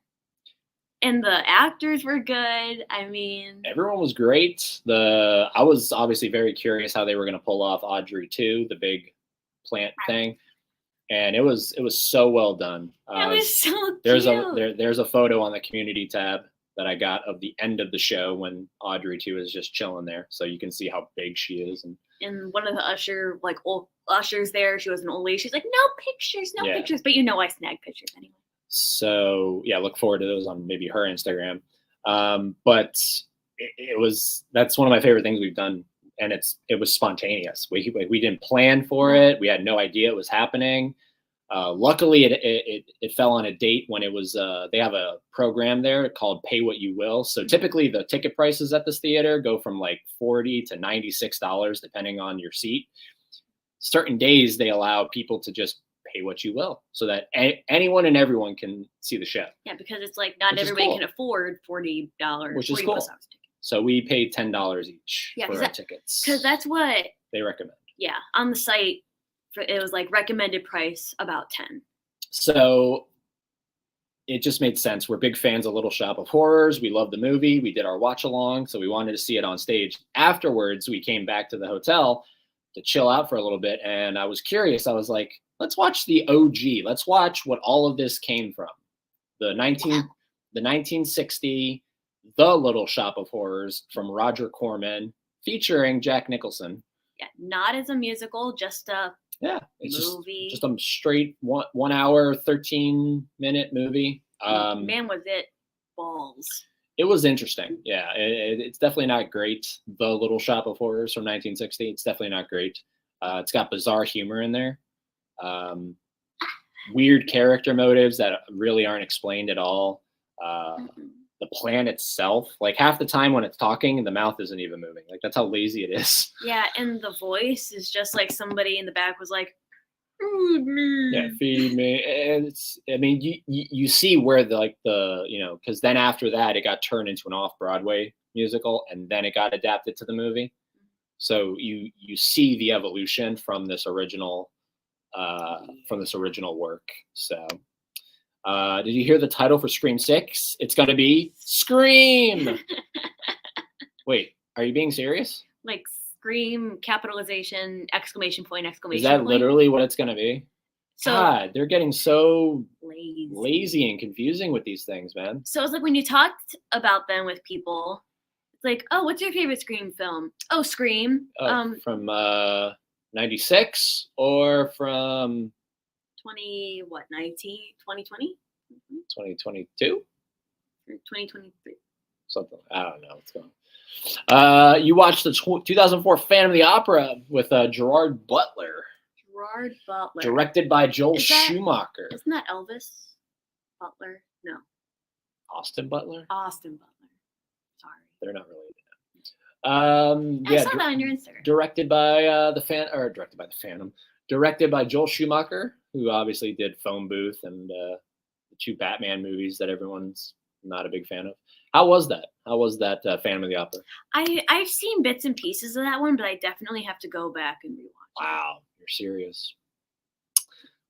And the actors were good. I mean, everyone was great. I was obviously very curious how they were going to pull off Audrey 2, the big plant thing, and it was so well done. That was so cute. There's a photo on the community tab that I got of the end of the show when Audrey 2 is just chilling there, so you can see how big she is. And one of the old ushers there, she was an old lady. She's like, no pictures, but I snag pictures anyway. So yeah, look forward to those on maybe her Instagram. But that's one of my favorite things we've done, and it was spontaneous. We didn't plan for it. We had no idea it was happening. Luckily, it fell on a date when it was. They have a program there called Pay What You Will. So typically, the ticket prices at this theater go from like $40 to $96 depending on your seat. Certain days they allow people to just pay what you will, so that anyone and everyone can see the show. Yeah, because it's like not everybody can afford $40, which is cool. So we paid $10 each for our tickets because that's what they recommend. Yeah, on the site, it was like recommended price about 10. So it just made sense. We're big fans of Little Shop of Horrors. We love the movie. We did our watch along, so we wanted to see it on stage. Afterwards, we came back to the hotel to chill out for a little bit, and I was curious. I was like, let's watch the OG. Let's watch what all of this came from. The 1960, The Little Shop of Horrors from Roger Corman, featuring Jack Nicholson. Yeah, not as a musical, just a movie. Just a straight 1 hour, 13-minute movie. Man, was it balls. It was interesting. Yeah, it's definitely not great. The Little Shop of Horrors from 1960. It's definitely not great. It's got bizarre humor in there. Weird character motives that really aren't explained at all. The plan itself, like half the time when it's talking, the mouth isn't even moving. Like that's how lazy it is. Yeah, and the voice is just like somebody in the back was like, feed me. Yeah, feed me. And you see where because then after that it got turned into an off-Broadway musical, and then it got adapted to the movie. So you see the evolution from this original work. So did you hear the title for Scream 6? It's going to be Scream. Wait, are you being serious? Like Scream, capitalization, exclamation point. Is that literally what it's going to be? So, God, they're getting so lazy and confusing with these things, man. So it's like when you talked about them with people, it's like, oh, what's your favorite Scream film? Oh, Scream. From 96 or from 2020? 2022? Or 2023. Something. I don't know what's going on. You watched the 2004 Phantom of the Opera with Gerard Butler. Gerard Butler. Directed by Joel Schumacher. Isn't that Elvis Butler? No. Austin Butler? Austin Butler. Sorry. They're not related. I saw that on your Instagram. Directed by Directed by Joel Schumacher, who obviously did Phone Booth and the two Batman movies that everyone's not a big fan of. How was that? How was that Phantom of the Opera? I've seen bits and pieces of that one, but I definitely have to go back and rewatch. Wow, you're serious.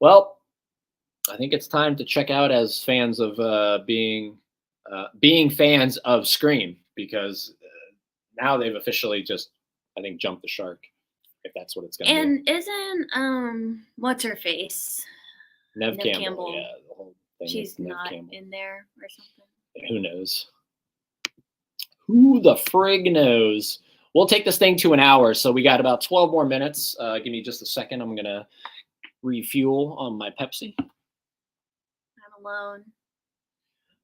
Well, I think it's time to check out as fans of being fans of Scream, because now they've officially just, I think, jumped the shark, if that's what it's going to be. And isn't what's her face? Neve Campbell. Yeah, the whole thing. She's not in there or something. Yeah, who knows? Who the frig knows? we'll take this thing to an hour. So we got about 12 more minutes. Give me just a second. I'm gonna refuel on my Pepsi. I'm alone.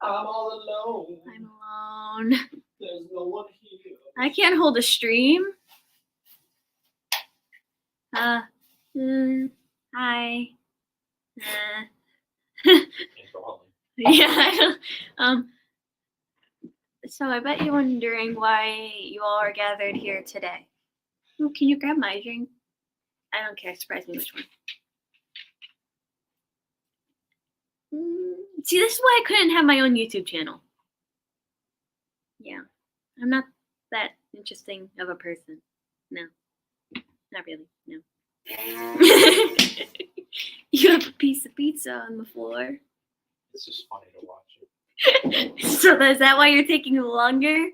I'm all alone. I'm alone. There's no one here. I can't hold a stream. Hi. Yeah. I don't- So I bet you're wondering why you all are gathered here today. Oh, can you grab my drink? I don't care. Surprise me which one. See, this is why I couldn't have my own YouTube channel. Yeah. I'm not that interesting of a person. No. Not really. No. You have a piece of pizza on the floor. It's just funny to watch it. So is that why you're taking longer?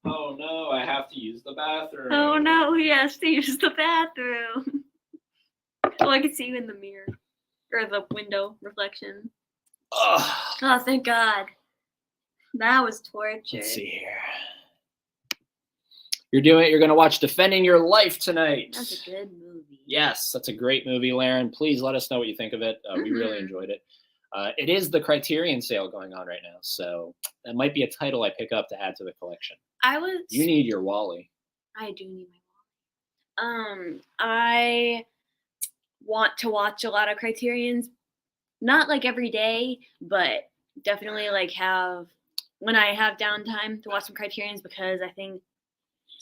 Oh no, I have to use the bathroom. Oh no, he has to use the bathroom. Oh, I can see you in the mirror. Or the window reflection. Ugh. Oh, thank God. That was torture. Let's see here. You're gonna watch Defending Your Life tonight. That's a good movie. Yes, that's a great movie, Laren. Please let us know what you think of it. We really enjoyed it. It is the Criterion sale going on right now, so that might be a title I pick up to add to the collection. You need your Wally. I do need my Wally. I want to watch a lot of Criterions, not like every day, but definitely like when I have downtime to watch some Criterions, because I think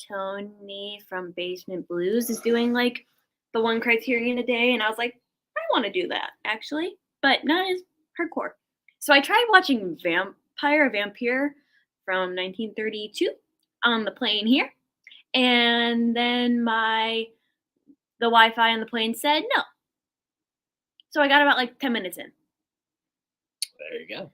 Tony from Basement Blues is doing like the one Criterion a day, and I was like, I want to do that actually, but not as hardcore. So I tried watching Vampire from 1932 on the plane here, and then the Wi-Fi on the plane said no. So I got about like 10 minutes in. There you go.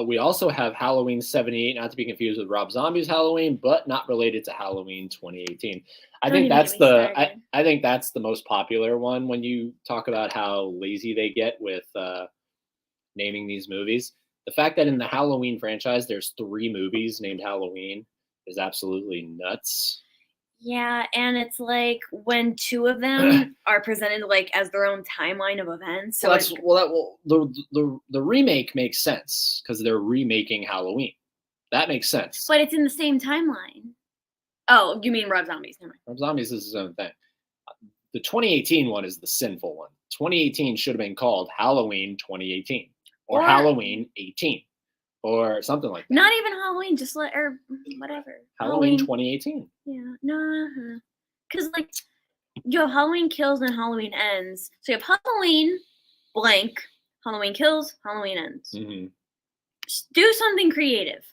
We also have Halloween 78, not to be confused with Rob Zombie's Halloween, but not related to Halloween 2018. I think that's the most popular one when you talk about how lazy they get with naming these movies. The fact that in the Halloween franchise there's 3 movies named Halloween is absolutely nuts. Yeah, and it's like when 2 of them are presented like as their own timeline of events. So the remake makes sense because they're remaking Halloween. That makes sense. But it's in the same timeline. Oh, you mean Rob Zombie's? Never mind. Rob Zombies is his own thing. The 2018 one is the sinful one. 2018 should have been called Halloween 2018 or Halloween 18 or something like that. Not even Halloween, just or whatever. Halloween 2018. Yeah, no, because like you have Halloween Kills and Halloween Ends. So you have Halloween blank, Halloween Kills, Halloween Ends. Mm-hmm. Just do something creative.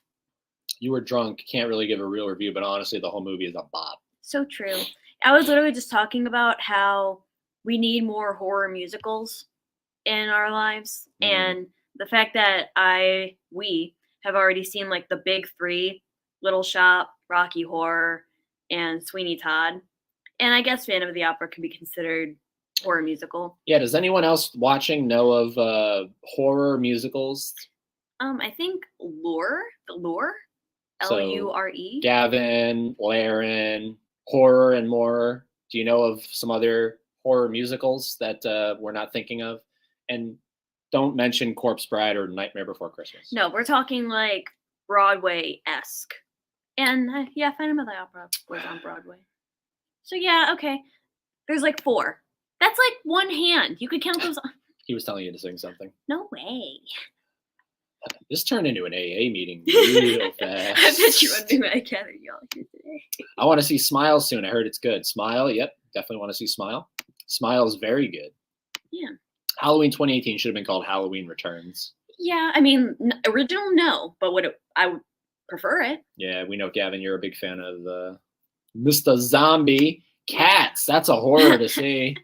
You were drunk, can't really give a real review, but honestly, the whole movie is a bop. So true. I was literally just talking about how we need more horror musicals in our lives, and the fact that we have already seen like the big 3, Little Shop, Rocky Horror, and Sweeney Todd. And I guess Phantom of the Opera can be considered horror musical. Yeah, does anyone else watching know of horror musicals? I think Lure, Lure. Gavin, Laren, Horror and More. Do you know of some other horror musicals that we're not thinking of? And don't mention Corpse Bride or Nightmare Before Christmas. No, we're talking like Broadway-esque. And Phantom of the Opera was on Broadway. So yeah, okay. There's like 4. That's like one hand. You could count those on. He was telling you to sing something. No way. This turned into an AA meeting real fast. I bet you wondering why I gathered y'all here today. I want to see Smile soon. I heard it's good. Smile, yep. Definitely want to see Smile. Smile is very good. Yeah. Halloween 2018 should have been called Halloween Returns. Yeah, I mean, original, no. But I would prefer it. Yeah, we know, Gavin, you're a big fan of Mr. Zombie. Cats. That's a horror to see.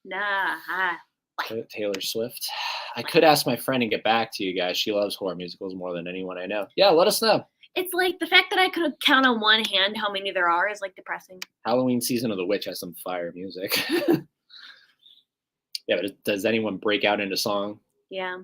Nah. Taylor Swift. I could ask my friend and get back to you guys. She loves horror musicals more than anyone I know. Yeah, let us know. It's like the fact that I could count on one hand how many there are is like depressing. Halloween Season of the Witch has some fire music. Yeah, but does anyone break out into song? Yeah.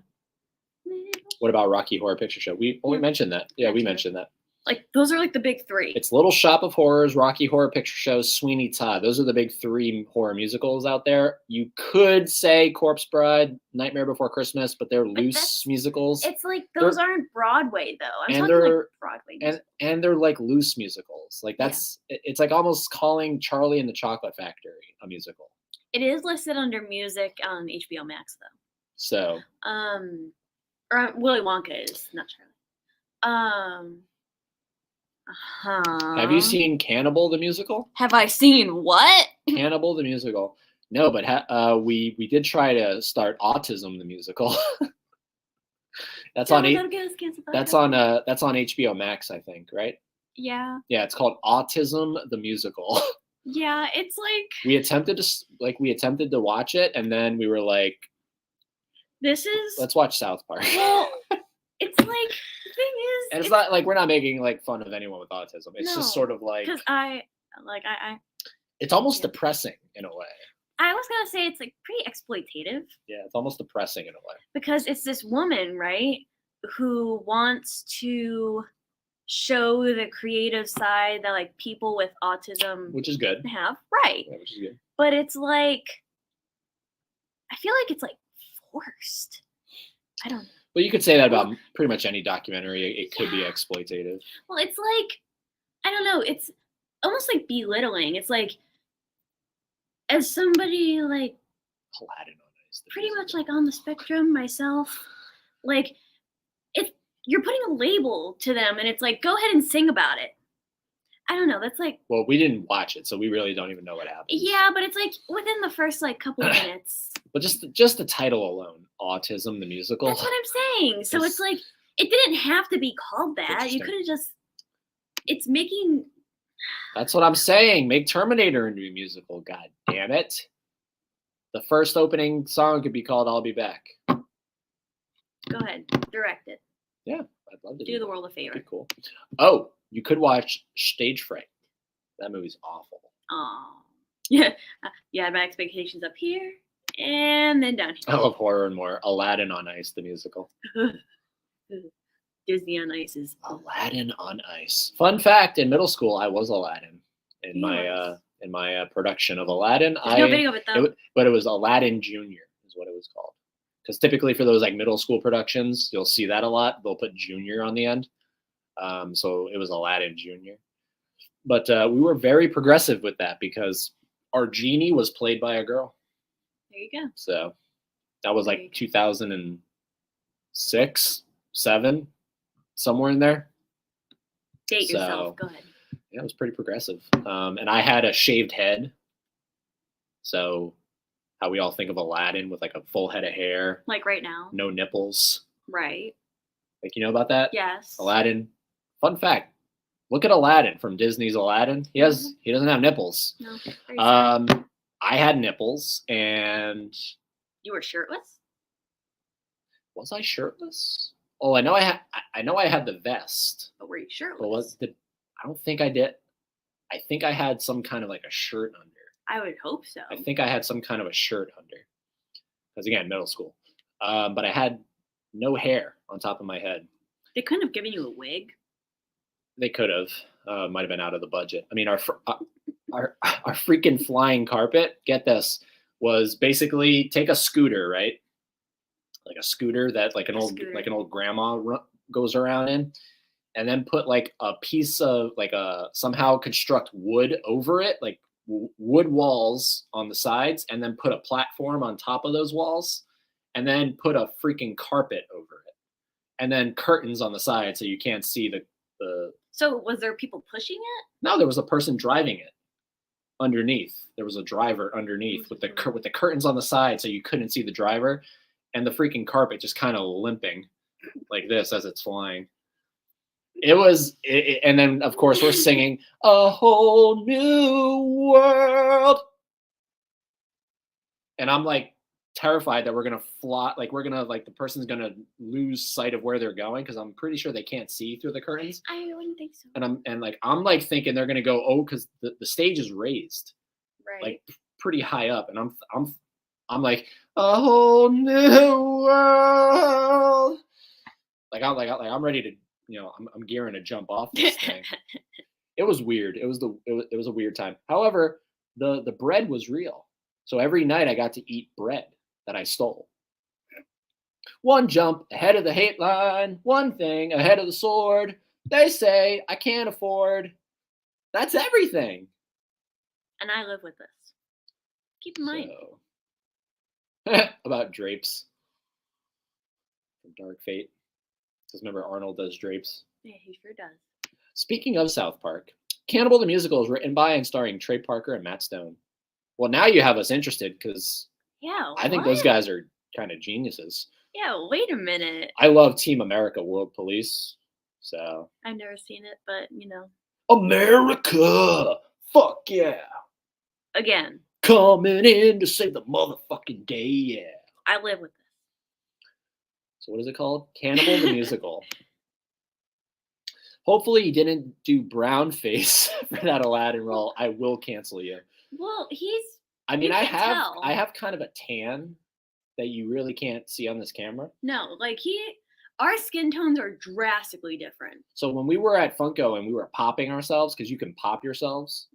Little What about Rocky Horror Picture Show? We mentioned that. Yeah, we mentioned that. Like those are like the big three. It's Little Shop of Horrors, Rocky Horror Picture Show, Sweeney Todd. Those are the big three horror musicals out there. You could say Corpse Bride, Nightmare Before Christmas, but they're loose musicals. It's like those aren't Broadway though. I'm talking like Broadway. And they're like loose musicals. Like it's like almost calling Charlie and the Chocolate Factory a musical. It is listed under music on HBO Max though. So or Willy Wonka is not Charlie. Have you seen Cannibal the Musical? Have I seen what? Cannibal the Musical. No, but we did try to start Autism the Musical. That's on HBO Max, I think, right? Yeah. Yeah, it's called Autism the Musical. Yeah, it's like we attempted to watch it, and then we were like, let's watch South Park. Well, it's like the thing is, and it's not like we're not making like fun of anyone with autism. It's just sort of like because it's almost depressing in a way. I was gonna say it's like pretty exploitative. Yeah, it's almost depressing in a way because it's this woman, right, who wants to show the creative side that like people with autism, which is good, have, right? Yeah, which is good. But it's like I feel like it's like forced. I don't. Well, you could say that about pretty much any documentary. It could be exploitative. Well, it's like, I don't know. It's almost like belittling. It's like, as somebody like, Aladdin on Ice, pretty much like on the spectrum myself, like, you're putting a label to them, and it's like, go ahead and sing about it. I don't know. That's like. Well, we didn't watch it, so we really don't even know what happened. Yeah, but it's like within the first like couple of minutes. But just the title alone, Autism the Musical. That's what I'm saying. So it's like it didn't have to be called that. You could have just. It's making. That's what I'm saying. Make Terminator into a musical. God damn it! The first opening song could be called "I'll Be Back." Go ahead, direct it. Yeah, I'd love to do the world a favor. Pretty cool. Oh, you could watch Stage Fright. That movie's awful. Oh, yeah. You had my expectations up here and then down here. I love horror and more. Aladdin on Ice, the musical. Disney on Ice is Aladdin on Ice. Fun fact: in middle school, I was Aladdin in my production of Aladdin. There's no video of it though. But it was Aladdin Junior, is what it was called. Because typically for those like middle school productions, you'll see that a lot. They'll put Junior on the end. So it was Aladdin Junior. But we were very progressive with that because our genie was played by a girl. There you go. So that was like 2006, 7, somewhere in there. Date yourself. Go ahead. Yeah, it was pretty progressive. And I had a shaved head. So how we all think of Aladdin with like a full head of hair. Like right now. No nipples. Right. Like, you know about that? Yes. Aladdin. Fun fact. Look at Aladdin from Disney's Aladdin. He doesn't have nipples. No. I had nipples, and you were shirtless? Was I shirtless? Oh, I know I had the vest. But were you shirtless? I don't think I did. I think I had some kind of like a shirt under. I would hope so. I think I had some kind of a shirt under. Because again, middle school. But I had no hair on top of my head. They couldn't have given you a wig. They could have. Might have been out of the budget. I mean, our freaking flying carpet, get this, was basically take a scooter, right? Like a scooter that like an old grandma goes around in, and then put like a piece of somehow construct wood over it, like wood walls on the sides, and then put a platform on top of those walls, and then put a freaking carpet over it, and then curtains on the side so you can't see the. So was there people pushing it? No, there was a person driving it underneath. There was a driver underneath with the curtains on the side so you couldn't see the driver, and the freaking carpet just kind of limping like this as it's flying. It was, and then of course we're singing "A Whole New World," and I'm like terrified that we're gonna fly, the person's gonna lose sight of where they're going because I'm pretty sure they can't see through the curtains. I wouldn't think so. And I'm thinking they're gonna go, because the stage is raised, right, like pretty high up, and I'm like, "A whole new world." I'm ready to, I'm gearing to jump off this thing. It was weird. It was a weird time. However, the bread was real. So every night I got to eat bread that I stole. One jump ahead of the hate line, one thing ahead of the sword. They say I can't afford. That's everything. And I live with this. Keep in mind. So, about drapes from Dark Fate. Because remember, Arnold does drapes. Yeah, he sure does. Speaking of South Park, Cannibal the Musical is written by and starring Trey Parker and Matt Stone. Well, now you have us interested because I think those guys are kind of geniuses. Yeah, wait a minute. I love Team America World Police. So I've never seen it, but America! Fuck yeah! Again. Coming in to save the motherfucking day, yeah. I live with this. So what is it called? Cannibal the Musical. Hopefully you didn't do brown face for that Aladdin role. I will cancel you. Well, I have kind of a tan that you really can't see on this camera. No, our skin tones are drastically different. So when we were at Funko and we were popping ourselves, because you can pop yourselves,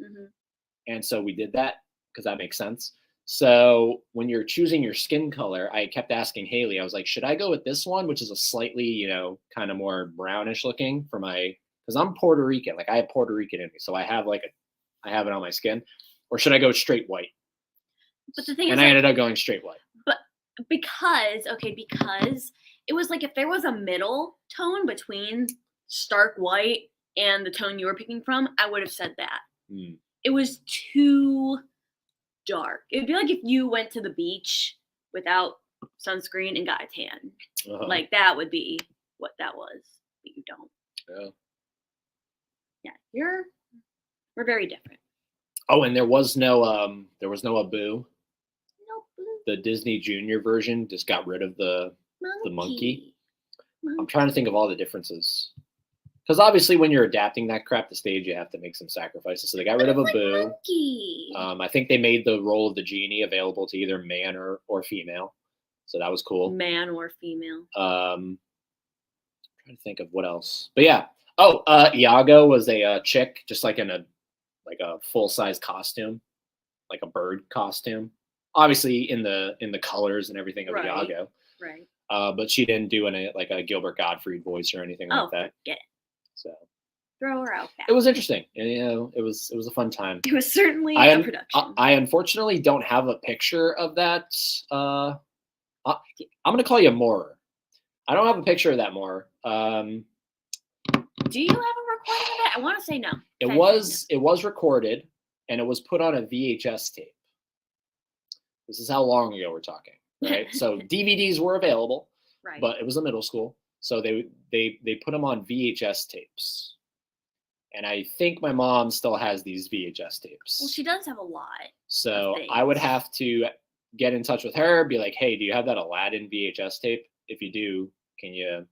and so we did that because that makes sense. So when you're choosing your skin color, I kept asking Haley, I was like, should I go with this one, which is a slightly, kind of more brownish looking for because I'm Puerto Rican, like I have Puerto Rican in me. So I have I have it on my skin, or should I go straight white? But the thing is, I ended up going straight white. But because it was like if there was a middle tone between stark white and the tone you were picking from, I would have said that. It was too dark. It'd be like if you went to the beach without sunscreen and got a tan. Like that would be what that was, but you don't. Yeah, we're very different. Oh, and there was no Abu. The Disney Junior version just got rid of the monkey. I'm trying to think of all the differences. Because obviously when you're adapting that crap to stage, you have to make some sacrifices. So they got rid of Abu. I think they made the role of the genie available to either man or female. So that was cool. Man or female. Trying to think of what else. But yeah. Oh, Iago was a chick, just like in a full-size costume, like a bird costume. Obviously in the colors and everything of Iago. Right. But she didn't do a Gilbert Gottfried voice or anything like that. Get it. So throw her out. It was interesting. And, it was a fun time. It was certainly a production. I unfortunately don't have a picture of that. I'm going to call you Moore. I don't have a picture of that Moore. Do you have a recording of it? I want to say no. It was recorded and it was put on a VHS tape. This is how long ago we're talking, right? So DVDs were available, right? But it was a middle school, so they put them on VHS tapes. And I think my mom still has these VHS tapes. Well, she does have a lot. So I would have to get in touch with her, be like, hey, do you have that Aladdin VHS tape? If you do, can you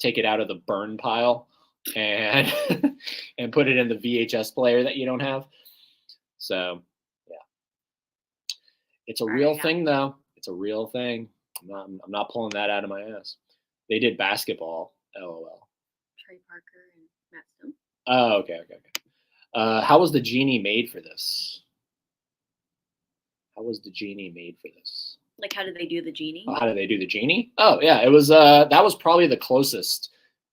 take it out of the burn pile and and put it in the VHS player that you don't have? So yeah, it's a real thing though. It's a real thing. I'm not pulling that out of my ass. They did basketball. LOL. Trey Parker and Matt Stone. Oh, okay. How was the genie made for this? Like, how did they do the genie? Oh, how did they do the genie? Oh, yeah. It was that was probably the closest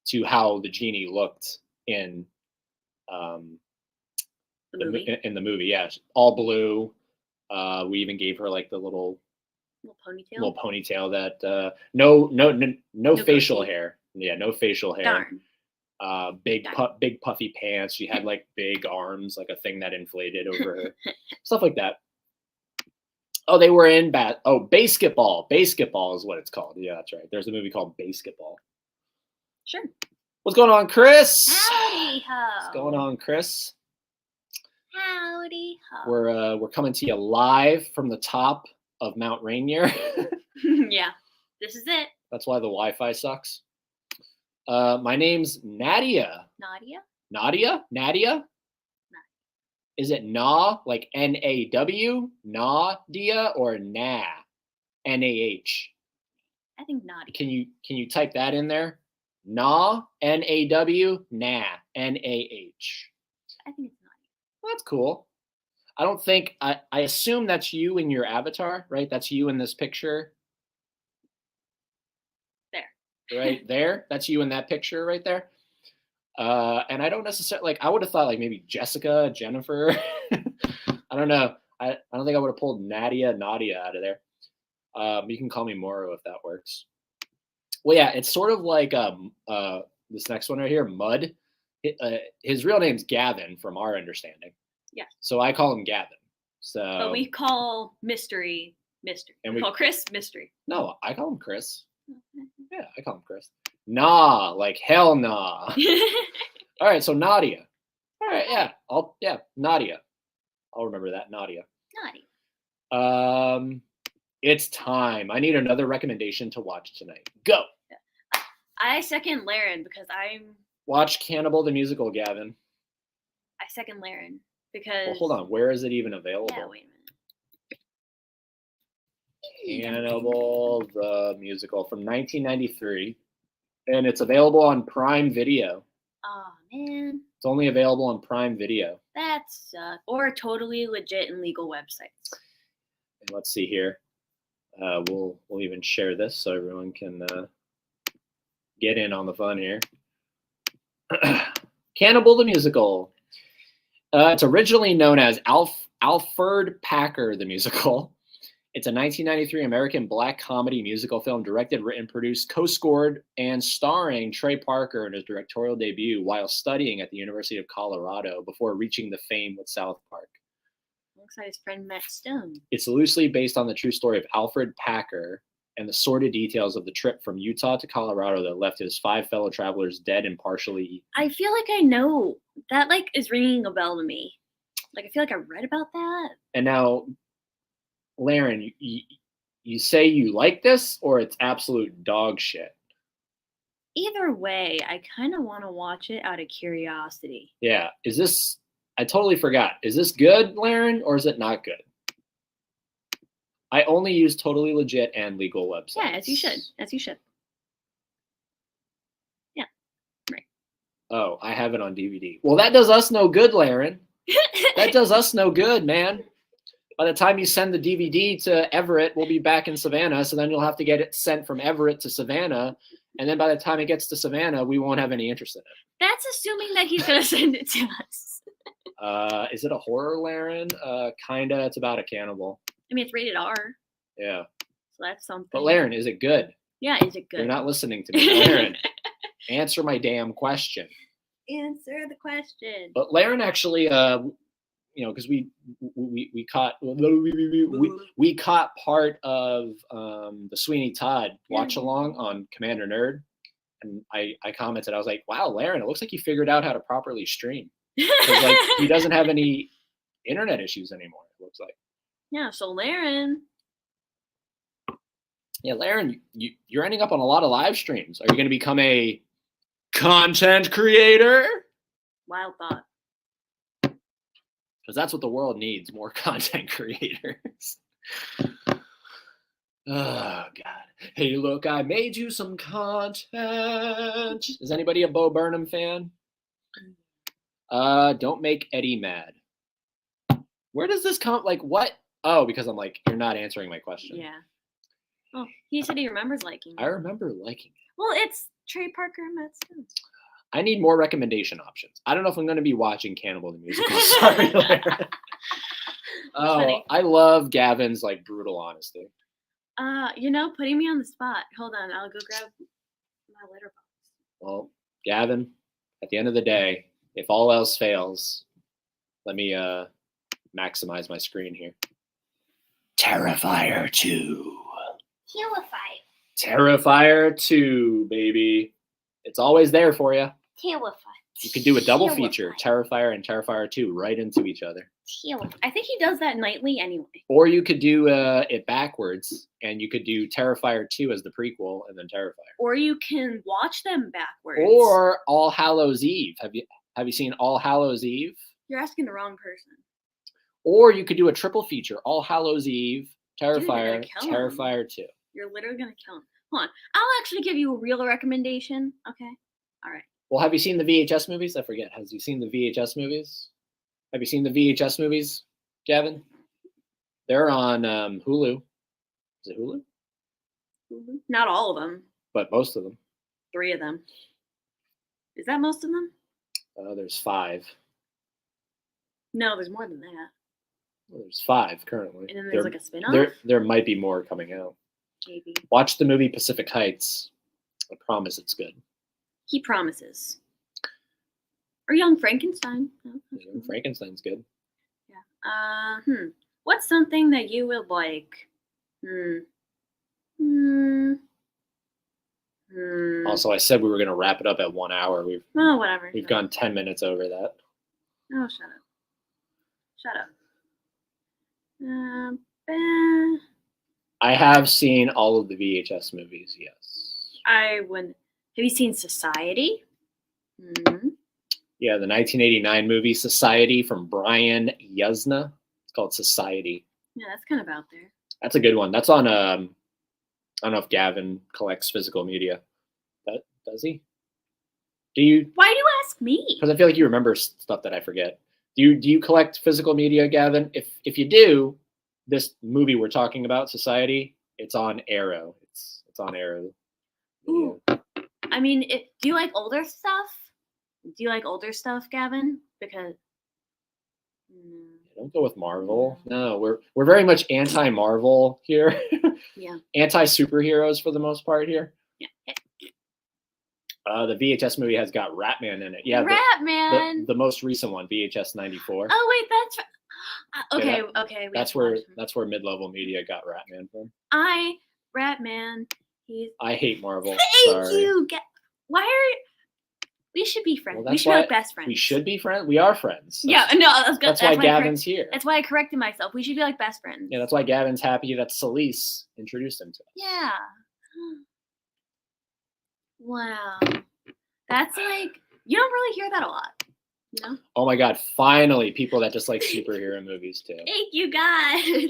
to how the genie looked in the movie. In the movie, yeah. All blue. We even gave her like the little ponytail that no facial hair. Yeah, no facial hair. Darn. Big puffy pants. She had like big arms, like a thing that inflated over her. Stuff like that. Oh, they were in Basketball. Basketball is what it's called. Yeah, that's right. There's a movie called Basketball. Sure. What's going on, Chris? Howdy ho. What's going on, Chris? Howdy ho. We're coming to you live from the top of Mount Rainier. Yeah, this is it. That's why the Wi-Fi sucks. My name's Nadia. Nadia? Nadia? Is it Na, like N-A-W, Nadia, or Na, N-A-H? I think naughty. Can you type that in there? Nah, N-A-W, nah, N-A-H. I think it's naughty. That's cool. I don't think I assume that's you in your avatar, right? That's you in this picture. There. Right there. That's you in that picture right there. And I don't necessarily like I would have thought like maybe Jessica, Jennifer. I don't know. I don't think I would have pulled Nadia out of there. You can call me Moro if that works. Well, yeah, it's sort of like this next one right here, Mud. His real name's Gavin, from our understanding. Yeah. So I call him Gavin. So. But we call Mystery. And we call Chris Mystery. No, I call him Chris. Yeah, I call him Chris. Nah, like hell nah. All right, so Nadia. All right, yeah, Nadia. I'll remember that, Nadia. Naughty. It's time. I need another recommendation to watch tonight. Go. I second Laren because watch Cannibal the Musical, Gavin. I second Laren because. Well, hold on. Where is it even available? Yeah, wait a minute. Cannibal the Musical from 1993, and it's available on Prime Video. Oh man. It's only available on Prime Video. That sucks. Or totally legit and legal websites. And let's see here. We'll even share this so everyone can get in on the fun here. Cannibal the Musical. It's originally known as Alfred Packer the Musical. It's a 1993 American black comedy musical film directed, written, produced, co-scored, and starring Trey Parker in his directorial debut while studying at the University of Colorado before reaching the fame with South Park. Alongside his friend Matt Stone. It's loosely based on the true story of Alfred Packer and the sordid details of the trip from Utah to Colorado that left his 5 fellow travelers dead and partially eaten. I feel like I know. That is ringing a bell to me. I feel like I read about that. And now, Laren, you say you like this, or it's absolute dog shit? Either way, I kind of want to watch it out of curiosity. Yeah. Is this... I totally forgot. Is this good, Laren, or is it not good? I only use totally legit and legal websites. Yeah, as you should. As you should. Yeah, right. Oh, I have it on DVD. Well, that does us no good, Laren. That does us no good, man. By the time you send the DVD to Everett, we'll be back in Savannah, so then you'll have to get it sent from Everett to Savannah, and then by the time it gets to Savannah, we won't have any interest in it. That's assuming that he's going to send it to us. Is it a horror, Laren? Kinda. It's about a cannibal. I mean, it's rated R. Yeah. So that's something. But Laren, is it good? Yeah, is it good? You're not listening to me, Laren. Answer my damn question. Answer the question. But Laren actually, because we caught part of the Sweeney Todd watch along on Commander Nerd, and I commented, I was like, "Wow, Laren, it looks like you figured out how to properly stream." Because he doesn't have any internet issues anymore. It looks like. Yeah. So Laren. Yeah, Laren, you're ending up on a lot of live streams. Are you going to become a content creator? Wild thought. Because that's what the world needs, more content creators. Oh, God. Hey, look, I made you some content. Is anybody a Bo Burnham fan? Don't make Eddie mad. Where does this come? What? Oh, because I'm you're not answering my question. Yeah. Oh, he said he remembers liking it. I remember liking it. Well, it's Trey Parker and Matt Stone. I need more recommendation options. I don't know if I'm going to be watching Cannibal the Musical. Sorry, Lara. Oh, funny. I love Gavin's brutal honesty. Putting me on the spot. Hold on, I'll go grab my letterbox. Well, Gavin, at the end of the day, if all else fails, let me maximize my screen here. Terrifier 2. Terrifier 2, baby. It's always there for you. Terrifier. You could do a double feature, Terrifier and Terrifier 2, right into each other. I think he does that nightly anyway. Or you could do it backwards, and you could do Terrifier 2 as the prequel, and then Terrifier. Or you can watch them backwards. Or All Hallows Eve. Have you seen All Hallows Eve? You're asking the wrong person. Or you could do a triple feature, All Hallows Eve, Terrifier, Terrifier 2. You're literally gonna kill him. Hold on. I'll actually give you a real recommendation. Okay. All right. Well, have you seen the VHS movies? I forget. Has you seen the VHS movies? Have you seen the VHS movies, Gavin? They're on Hulu. Is it Hulu? Not all of them. But most of them. 3 of them. Is that most of them? There's 5. No, there's more than that. Well, there's 5 currently. And then there's like a spin-off? There might be more coming out. Maybe. Watch the movie Pacific Heights. I promise it's good. He promises. Or Young Frankenstein. No, Young Frankenstein's good. Yeah. What's something that you would like? Also, I said we were going to wrap it up at 1 hour. Oh, whatever. We've gone 10 minutes over that. Oh, shut up. Shut up. I have seen all of the VHS movies, yes. I would. Have you seen Society? Yeah, the 1989 movie Society from Brian Yuzna. It's called Society. Yeah, that's kind of out there. That's a good one. That's on, I don't know if Gavin collects physical media. Does he? Do you? Why do you ask me? Because I feel like you remember stuff that I forget. Do you collect physical media, Gavin? If you do, this movie we're talking about, Society, it's on Arrow. It's on Arrow. Ooh. I mean, do you like older stuff? Do you like older stuff, Gavin? Because don't go with Marvel. No, we're very much anti-Marvel here. Yeah. Anti-superheroes for the most part here. Yeah. The VHS movie has got Ratman in it. Yeah, Ratman. The most recent one, VHS 94. Oh wait, that's okay. Yeah, okay. That's where mid-level media got Ratman from. Ratman. I hate Marvel. Thank you. Why are we should be friends? Well, we should be like best friends. We should be friends. We are friends. That's why Gavin's here. That's why I corrected myself. We should be like best friends. Yeah, that's why Gavin's happy that Celise introduced him to us. Yeah. Wow. That's like, you don't really hear that a lot, you know? Oh my God, finally, people that just like superhero movies too. Thank you, God.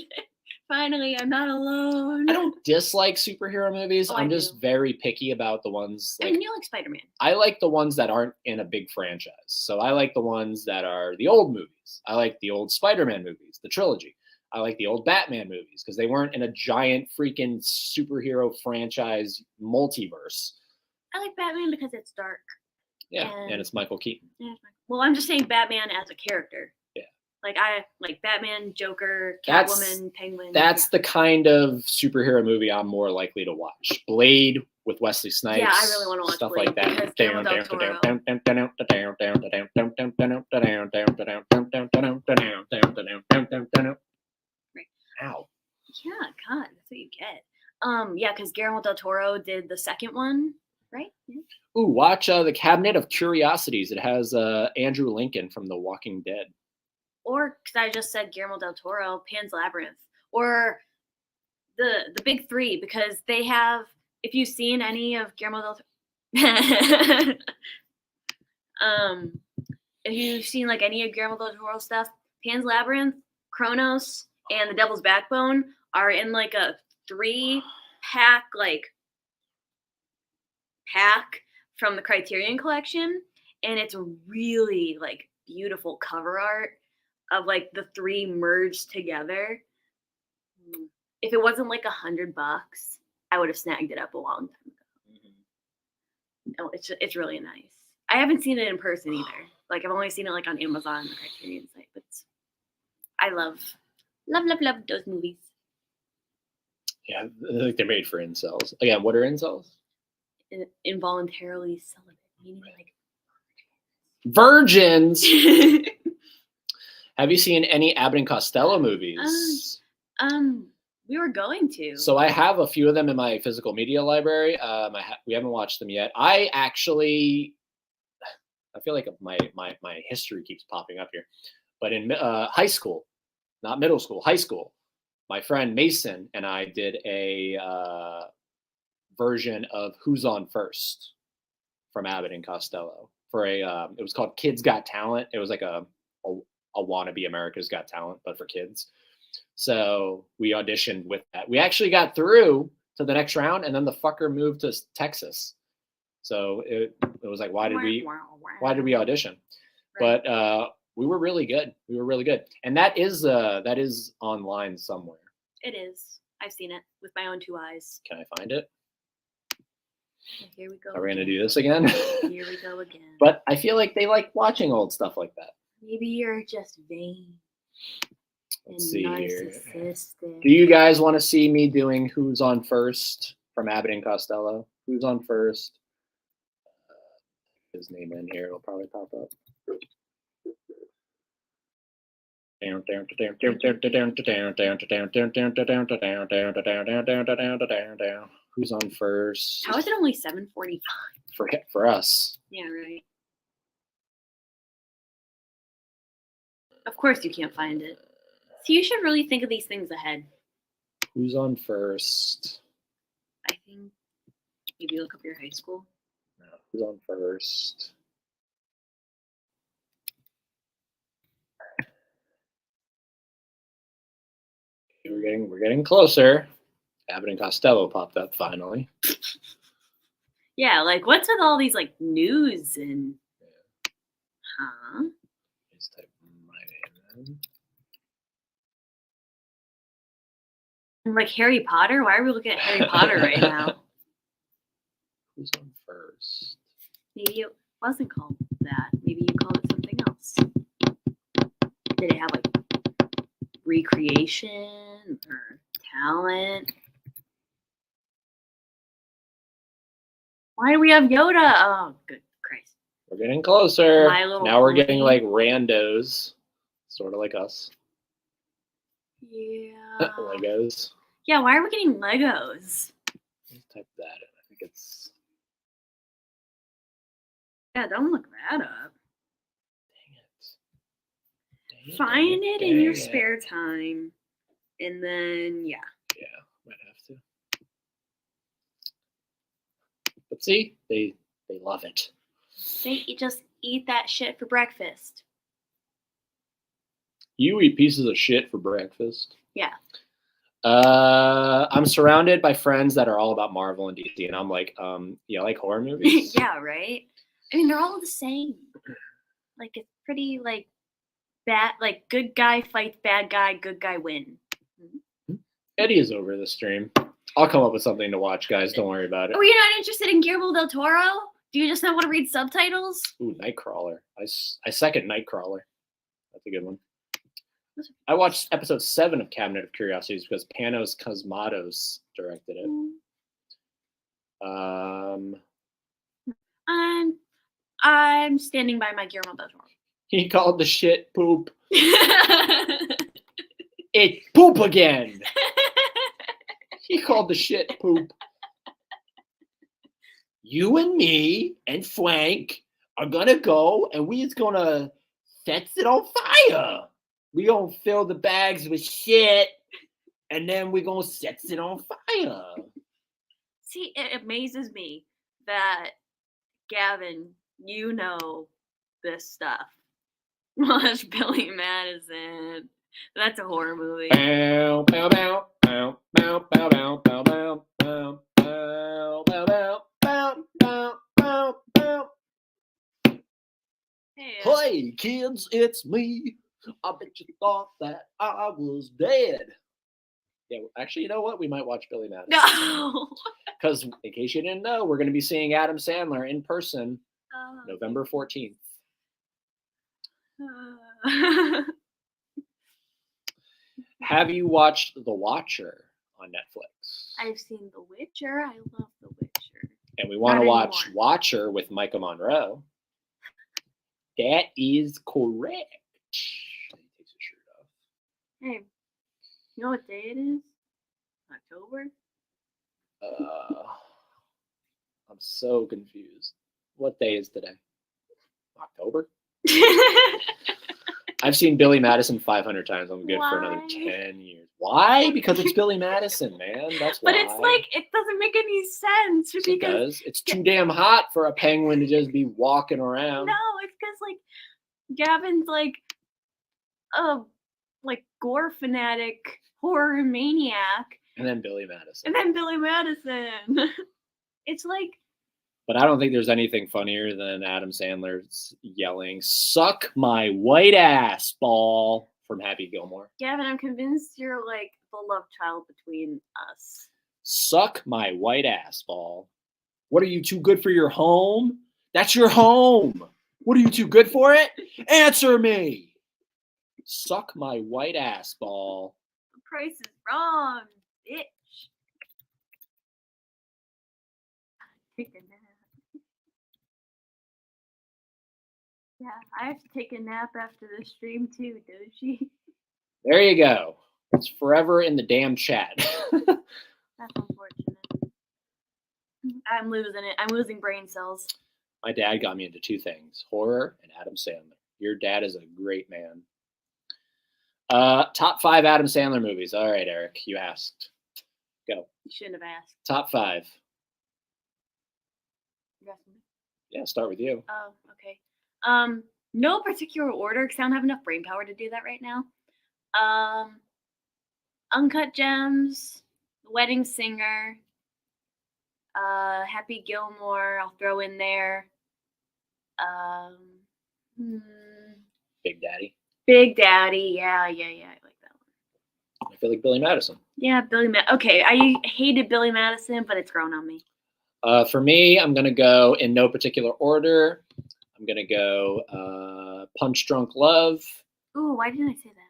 Finally, I'm not alone. I don't dislike superhero movies. Oh, I'm just very picky about the ones. I mean, you like Spider-Man. I like the ones that aren't in a big franchise. So I like the ones that are the old movies. I like the old Spider-Man movies, the trilogy. I like the old Batman movies because they weren't in a giant freaking superhero franchise multiverse. I like Batman because it's dark. Yeah, and it's Michael Keaton. Yeah, well, I'm just saying Batman as a character. Yeah. Like I like Batman, Joker, Catwoman, Penguin. That's the kind of superhero movie I'm more likely to watch. Blade with Wesley Snipes. Yeah, I really want to watch stuff Blade like that. Guillermo del Toro. Right. Ow. Yeah, God, that's what you get. Yeah, because Guillermo del Toro did the second one, right? Yeah. Ooh, watch The Cabinet of Curiosities. It has Andrew Lincoln from The Walking Dead. Or, because I just said Guillermo del Toro, Pan's Labyrinth. Or the big three, because they have, if you've seen any of Guillermo del Toro, if you've seen like any of Guillermo del Toro stuff, Pan's Labyrinth, Kronos, and The Devil's Backbone are in like a 3-pack pack from the Criterion Collection, and it's really like beautiful cover art of like the 3 merged together. If it wasn't like $100, I would have snagged it up a long time ago. Oh, it's really nice. I haven't seen it in person either. Like I've only seen it like on Amazon, the Criterion site. But I love those movies. Yeah, like they're made for incels. Again, what are incels? Involuntarily celibate, meaning like virgins. Have you seen any Abbott and Costello movies? We were going to. So I have a few of them in my physical media library. We haven't watched them yet. I feel like my history keeps popping up here. But in high school, not middle school, high school, my friend Mason and I did a version of Who's on First from Abbott and Costello for it was called Kids Got Talent. It was like a wannabe America's Got Talent, but for kids. So we auditioned with that. We actually got through to the next round, and then the fucker moved to Texas. So it was like, why did we audition? Right. But we were really good. We were really good, and that is online somewhere. It is. I've seen it with my own 2 eyes. Can I find it? Here we go. Are we gonna do this again? Here we go again. But I feel like they like watching old stuff like that. Maybe you're just vain. Let's see here. Narcissistic. Do you guys want to see me doing Who's on First from Abbott and Costello? Who's on First? His name in here, it'll probably pop up. Who's on first? How is it only 7:45? For us. Yeah, right. Of course you can't find it. So you should really think of these things ahead. Who's on first? I think maybe look up your high school. No, who's on first? We're getting closer. Abbott and Costello popped up finally. Yeah, like what's with all these like news and huh? Let's type my name in. And like Harry Potter? Why are we looking at Harry Potter right now? Who's on first? Maybe it wasn't called that. Maybe you called it something else. Did it have like recreation or talent? Why do we have Yoda? Oh, good Christ. We're getting closer. My Little Now we're Pony. getting like randos, sort of like us. Yeah. Legos. Yeah, why are we getting Legos? Let's type that in. I think it's. Yeah, don't look that up. Dang it. Find it in your spare time. And then, yeah. Yeah, might have to. But see, they love it. They just eat that shit for breakfast. You eat pieces of shit for breakfast. Yeah. I'm surrounded by friends that are all about Marvel and DC, and I'm like, yeah, like horror movies. Yeah, right? I mean, they're all the same. Like, it's pretty, like, bad, like, good guy fights bad guy, good guy win. Eddie is over the stream. I'll come up with something to watch, guys. Don't worry about it. Oh, you're not interested in Guillermo del Toro? Do you just not want to read subtitles? Ooh, Nightcrawler. I second Nightcrawler. That's a good one. I watched episode 7 of Cabinet of Curiosities because Panos Cosmatos directed it. I'm standing by my Guillermo del Toro. He called the shit poop. It's poop again. He called the shit poop. You and me and Frank are gonna go and we's gonna set it on fire. We gonna fill the bags with shit and then we're gonna set it on fire. See, it amazes me that, Gavin, you know this stuff. Watch Billy Madison. That's a horror movie. Bow, bow, bow, bow, bow, bow, bow, bow, bow, bow, bow, bow, bow, bow, bow, bow. Hey, kids, it's me. I bet you thought that I was dead. Yeah, actually, you know what? We might watch Billy Madison. No. Because, in case you didn't know, we're going to be seeing Adam Sandler in person November 14th. Have you watched The Watcher on Netflix? I've seen The Witcher. I love The Witcher. And we want to Not watch anymore. Watcher with Micah Monroe. That is correct. He takes his shirt off. Hey, you know what day it is? October? I'm so confused. What day is today? October? I've seen Billy Madison 500 times. I'm good for another 10 years. Why? Because it's Billy Madison, man. That's why. But it's like, it doesn't make any sense. Yes, Because it does. It's too damn hot for a penguin to just be walking around. No, it's because, like, Gavin's, like, a, like, gore fanatic, horror maniac. And then Billy Madison. And then Billy Madison. It's like, But I don't think there's anything funnier than Adam Sandler's yelling, "Suck my white ass ball" from Happy Gilmore. Gavin, I'm convinced you're like the love child between us. Suck my white ass ball. What are you, too good for your home? That's your home. What are you, too good for it? Answer me. Suck my white ass ball. The price is wrong, bitch. Take a nap. Yeah, I have to take a nap after the stream too, does she? There you go. It's forever in the damn chat. That's unfortunate. I'm losing it. I'm losing brain cells. My dad got me into two things, horror and Adam Sandler. Your dad is a great man. Top 5 Adam Sandler movies. All right, Eric, you asked. Go. You shouldn't have asked. Top 5. You asked me? Yeah, start with you. Oh, okay. No particular order because I don't have enough brain power to do that right now. Uncut Gems, Wedding Singer, Happy Gilmore, I'll throw in there. Big Daddy. Big Daddy, yeah, I like that one. I feel like Billy Madison. Yeah, Billy Madison. Okay, I hated Billy Madison, but it's grown on me. For me, I'm going to go in no particular order. I'm going to go Punch Drunk Love. Ooh, why didn't I say that?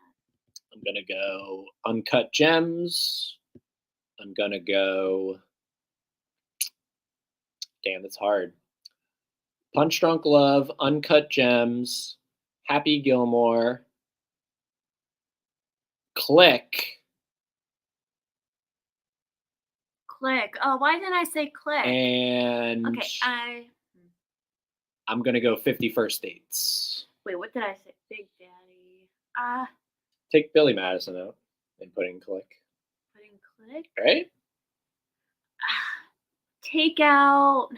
I'm going to go Uncut Gems. I'm going to go... Damn, it's hard. Punch Drunk Love, Uncut Gems, Happy Gilmore, Click. Click. Oh, why didn't I say Click? And okay, I'm going to go 50 First Dates. Wait, what did I say? Big Daddy. Take Billy Madison out and put in Click. Put in Click? Right? Take out...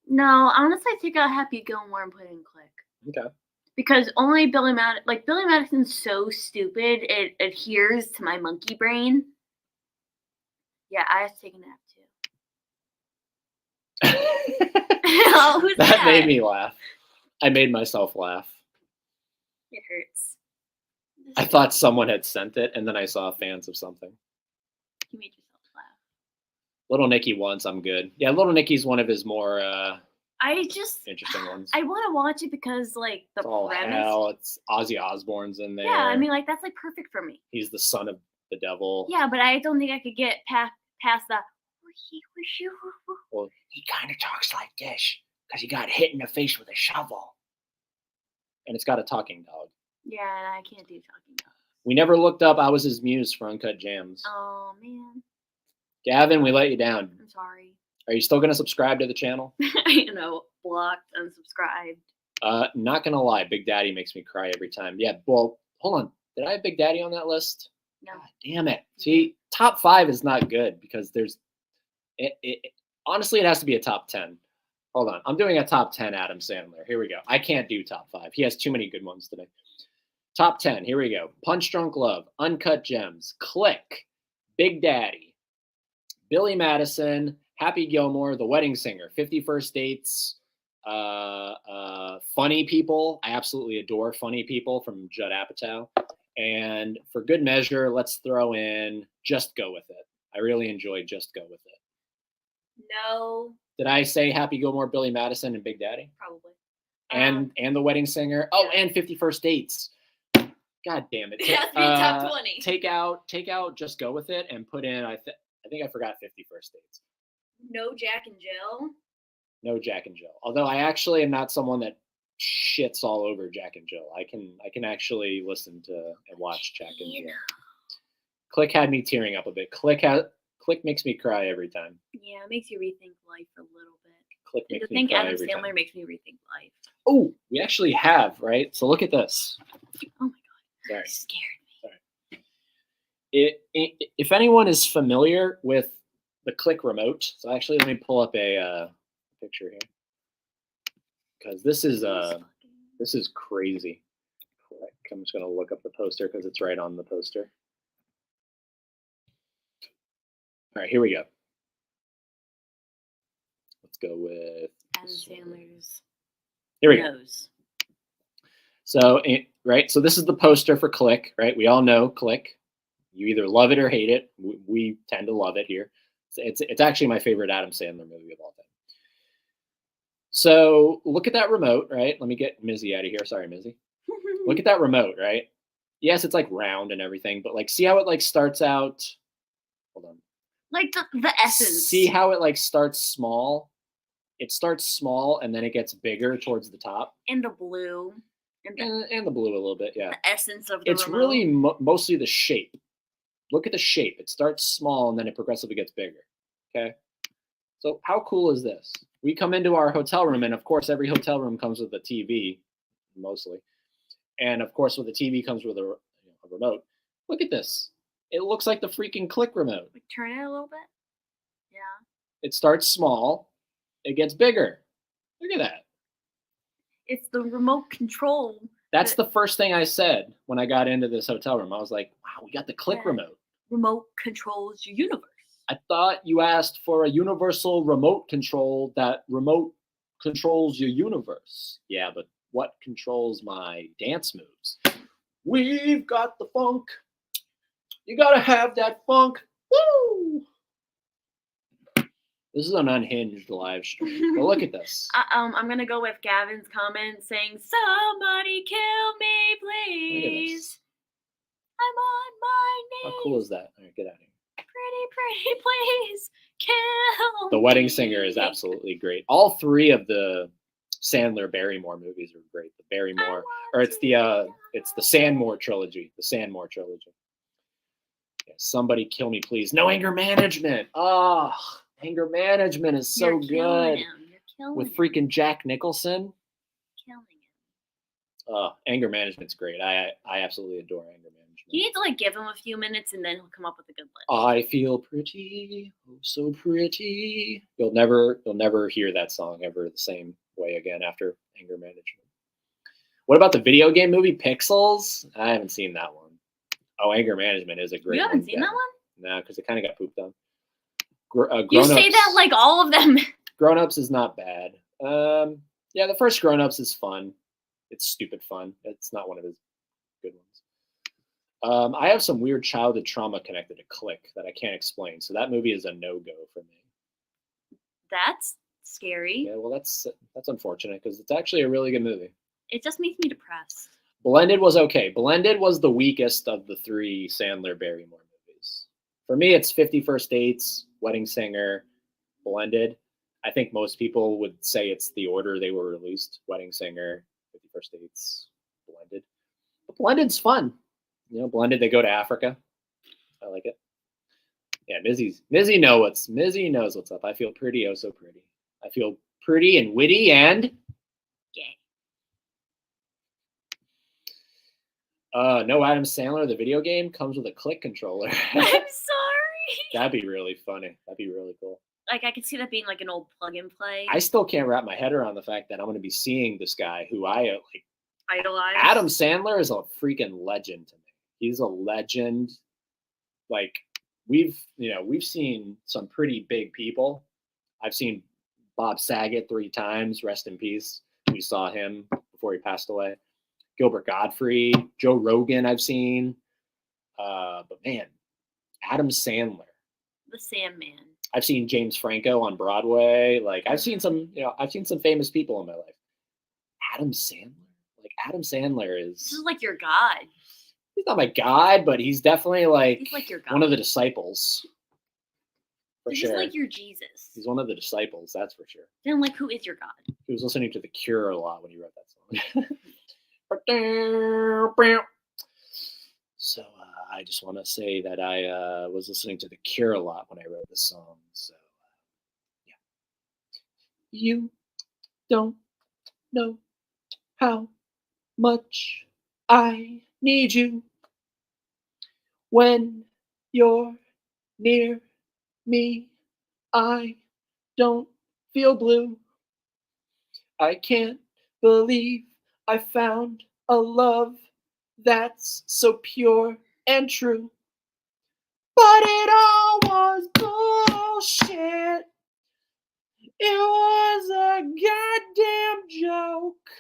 No, honestly, take out Happy Gilmore and put in Click. Okay. Because only Billy Madison's so stupid, it adheres to my monkey brain. Yeah, I have to take a nap too. Oh, who's that made me laugh. I made myself laugh. It hurts. I thought someone had sent it, and then I saw fans of something. You made yourself laugh. Little Nicky once, I'm good. Yeah, Little Nicky's one of his more interesting ones. I want to watch it because, like, the premise. Hell, it's Ozzy Osbourne's in there. Yeah, I mean, like, that's, like, perfect for me. He's the son of the devil. Yeah, but I don't think I could get past the... Well, he kind of talks like this because he got hit in the face with a shovel. And it's got a talking dog. Yeah, and I can't do talking dogs. We never looked up I Was His Muse for Uncut Gems. Oh, man. Gavin, we let you down. I'm sorry. Are you still going to subscribe to the channel? You know, blocked, unsubscribed. Not going to lie, Big Daddy makes me cry every time. Yeah, well, hold on. Did I have Big Daddy on that list? No. God damn it. See, top 5 is not good because there's... honestly, it has to be a top 10. Hold on. I'm doing a top 10 Adam Sandler. Here we go. I can't do top 5. He has too many good ones today. Top 10. Here we go. Punch Drunk Love, Uncut Gems, Click, Big Daddy, Billy Madison, Happy Gilmore, The Wedding Singer, 50 First Dates, Funny People. I absolutely adore Funny People from Judd Apatow. And for good measure, let's throw in Just Go With It. I really enjoyed Just Go With It. No. Did I say Happy Gilmore, Billy Madison, and Big Daddy? Probably. And The Wedding Singer. Oh, and 50 First Dates. God damn it. It has to be top 20. Take out Just Go With It and put in, I think I forgot 50 First Dates. No Jack and Jill. No Jack and Jill. Although I actually am not someone that shits all over Jack and Jill. I can actually listen to and watch Jack and Jill. Click had me tearing up a bit. Click makes me cry every time. Yeah, it makes you rethink life a little bit. Click makes me cry every time. Adam Sandler makes me rethink life. Oh, we actually have, right? So look at this. Oh my god. Sorry. You scared me. Sorry. If anyone is familiar with the Click remote, so actually let me pull up a picture here. Because this is crazy. I'm just gonna look up the poster because it's right on the poster. All right, here we go. Let's go with Adam Sandler's here we go. nose. So right, so this is the poster for Click, right? We all know Click. You either love it or hate it. We tend to love it here. It's actually my favorite Adam Sandler movie of all time. So look at that remote, right? Let me get Mizzy out of here. Sorry, Mizzy. Look at that remote, right? Yes, it's like round and everything, but like see how it like starts out. Hold on. Like the essence. See how it like starts small? It starts small and then it gets bigger towards the top. And the blue. And the blue a little bit, yeah. The essence of the It's remote. really mostly the shape. Look at the shape. It starts small and then it progressively gets bigger. Okay. So how cool is this? We come into our hotel room, and of course, every hotel room comes with a TV, mostly. And of course, with the TV comes with a remote. Look at this. It looks like the freaking Click remote. Like, turn it a little bit. Yeah. It starts small. It gets bigger. Look at that. It's the remote control. That's the first thing I said when I got into this hotel room. I was like, wow, we got the Click remote. Remote controls your universe. I thought you asked for a universal remote control that remote controls your universe. Yeah, but what controls my dance moves? We've got the funk. You gotta have that funk. Woo! This is an unhinged live stream. But look at this. I'm gonna go with Gavin's comment saying, "Somebody kill me, please. I'm on my knees. How cool is that? All right, get out of here. Pretty, please kill The Wedding me. Singer is absolutely great. All three of the Sandler Barrymore movies are great. The Barrymore, or it's the Sandmore trilogy. The Sandmore trilogy. Yeah, Somebody Kill Me, Please. No Anger Management. Oh, Anger Management is so good. You're killing With him. freaking Jack Nicholson. Killing him. Anger Management's great. I absolutely adore Anger Management. You need to like give him a few minutes and then he'll come up with a good list. I feel pretty, oh so pretty. You'll never hear that song ever the same way again after Anger Management. What about the video game movie Pixels? I haven't seen that one. Oh, Anger Management is a great one. You haven't seen that one? No, because it kind of got pooped on. You say that like all of them. Grown Ups is not bad. Yeah, the first Grown Ups is fun. It's stupid fun. It's not one of his good ones. I have some weird childhood trauma connected to Click that I can't explain. So that movie is a no-go for me. That's scary. Yeah, well, that's unfortunate because it's actually a really good movie. It just makes me depressed. Blended was okay. Blended was the weakest of the three Sandler Barrymore movies. For me, it's 50 First Dates, Wedding Singer, Blended. I think most people would say it's the order they were released: Wedding Singer, 50 First Dates, Blended. But Blended's fun. You know, Blended, they go to Africa. I like it. Yeah, Mizzy knows what's up. I feel pretty, oh so pretty. I feel pretty and witty and Gay. no Adam Sandler, the video game, comes with a Click controller. I'm sorry. That'd be really funny. That'd be really cool. Like, I could see that being like an old plug and play. I still can't wrap my head around the fact that I'm going to be seeing this guy who I like. Idolize. Adam Sandler is a freaking legend to me. He's a legend. Like we've seen some pretty big people. I've seen Bob Saget 3 times. Rest in peace. We saw him before he passed away. Gilbert Gottfried, Joe Rogan. I've seen. But man, Adam Sandler. The Sandman. I've seen James Franco on Broadway. Like I've seen some famous people in my life. Adam Sandler? Like Adam Sandler This is like your god. He's not my god, but he's definitely He's like your god. one of the disciples. For He's sure. like your Jesus. He's one of the disciples, that's for sure. Then like who is your god? He was listening to The Cure a lot when he wrote that song. So I just want to say that I was listening to The Cure a lot when I wrote this song. So yeah. You don't know how much I need you when you're near me. I don't feel blue. I can't believe I found a love that's so pure and true. but it all was bullshit. It was a goddamn joke.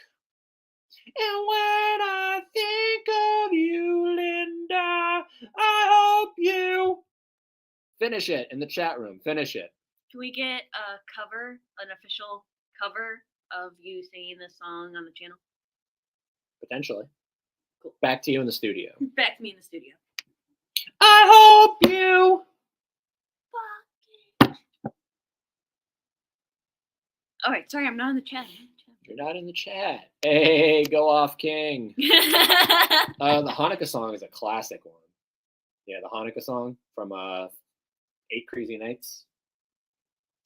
And when I think of you, Linda, I hope you finish it in the chat room. Finish it. Can we get a cover, an official cover of you singing this song on the channel? Potentially. Cool. Back to you in the studio. Back to me in the studio. I hope you. All right, sorry, I'm not in the chat. You're not in the chat. Hey, go off, King. The Hanukkah song is a classic one. Yeah, the Hanukkah song from 8 Crazy Nights.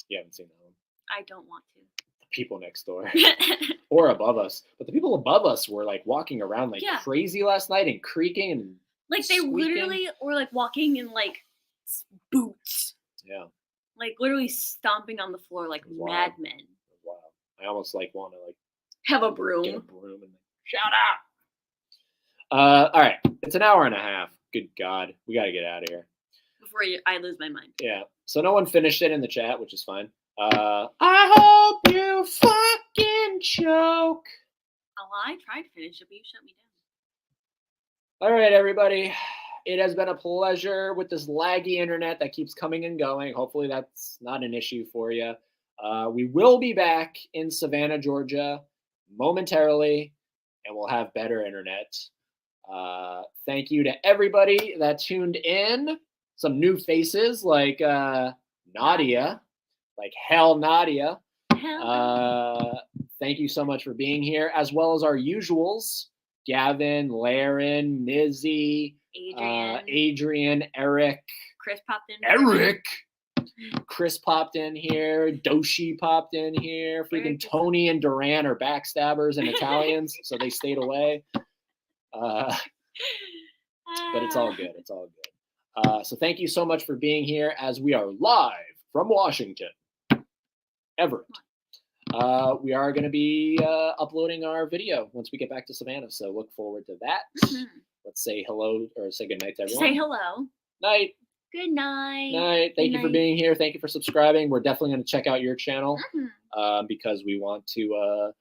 You haven't seen that one. I don't want to. The people next door or above us, but the people above us were like walking around like crazy last night and creaking and like they literally were like walking in like boots. Yeah. Like literally stomping on the floor like madmen. Wow. I almost like want to like have a broom. Get a broom and shout out. All right. It's an hour and a half. Good God. We got to get out of here. Before I lose my mind. Yeah. So no one finished it in the chat, which is fine. I hope you fucking choke. Oh, well, I tried to finish it, but you shut me down. All right, everybody. It has been a pleasure with this laggy internet that keeps coming and going. Hopefully that's not an issue for you. We will be back in Savannah, Georgia momentarily, and we'll have better internet. Thank you to everybody that tuned in. Some new faces like Nadia, like Hell Nadia. Thank you so much for being here, as well as our usuals, Gavin, Laren, Mizzy, Adrian, Eric. Chris popped in. Eric. Chris popped in here. Doshi popped in here. Freaking Tony and Duran are backstabbers and Italians, so they stayed away. But it's all good. It's all good. So thank you so much for being here as we are live from Washington, Everett. We are going to be uploading our video once we get back to Savannah, so look forward to that. Mm-hmm. Let's say hello or say good night to everyone. Say hello. Night. Good night. Night. Thank you for being here. Thank you for subscribing. We're definitely going to check out your channel because we want to,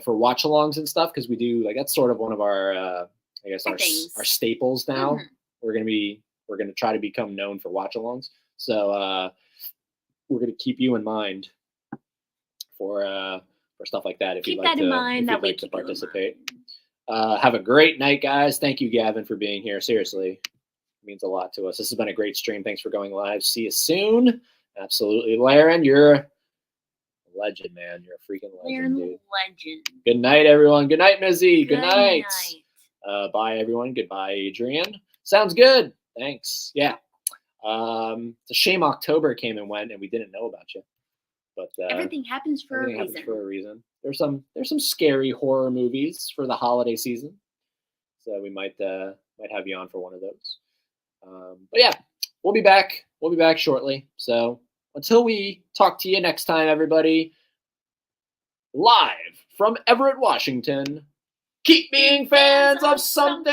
for watch-alongs and stuff, because we do, like, that's sort of one of our, I guess, our staples now. Mm-hmm. We're going to try to become known for watch-alongs. So we're going to keep you in mind for stuff like that. If you'd like to participate. Have a great night, guys. Thank you, Gavin, for being here. Seriously, it means a lot to us. This has been a great stream. Thanks for going live. See you soon. Absolutely. Laren, you're a legend, man. You're a freaking legend, dude. Legend. Good night, everyone. Good night, Mizzy. Good night. Bye, everyone. Goodbye, Adrian. Sounds good. Thanks. Yeah. It's a shame October came and went and we didn't know about you. But everything happens for a reason. There's some scary horror movies for the holiday season, so we might have you on for one of those. But yeah, we'll be back. We'll be back shortly. So until we talk to you next time, everybody, live from Everett, Washington, keep being fans of something.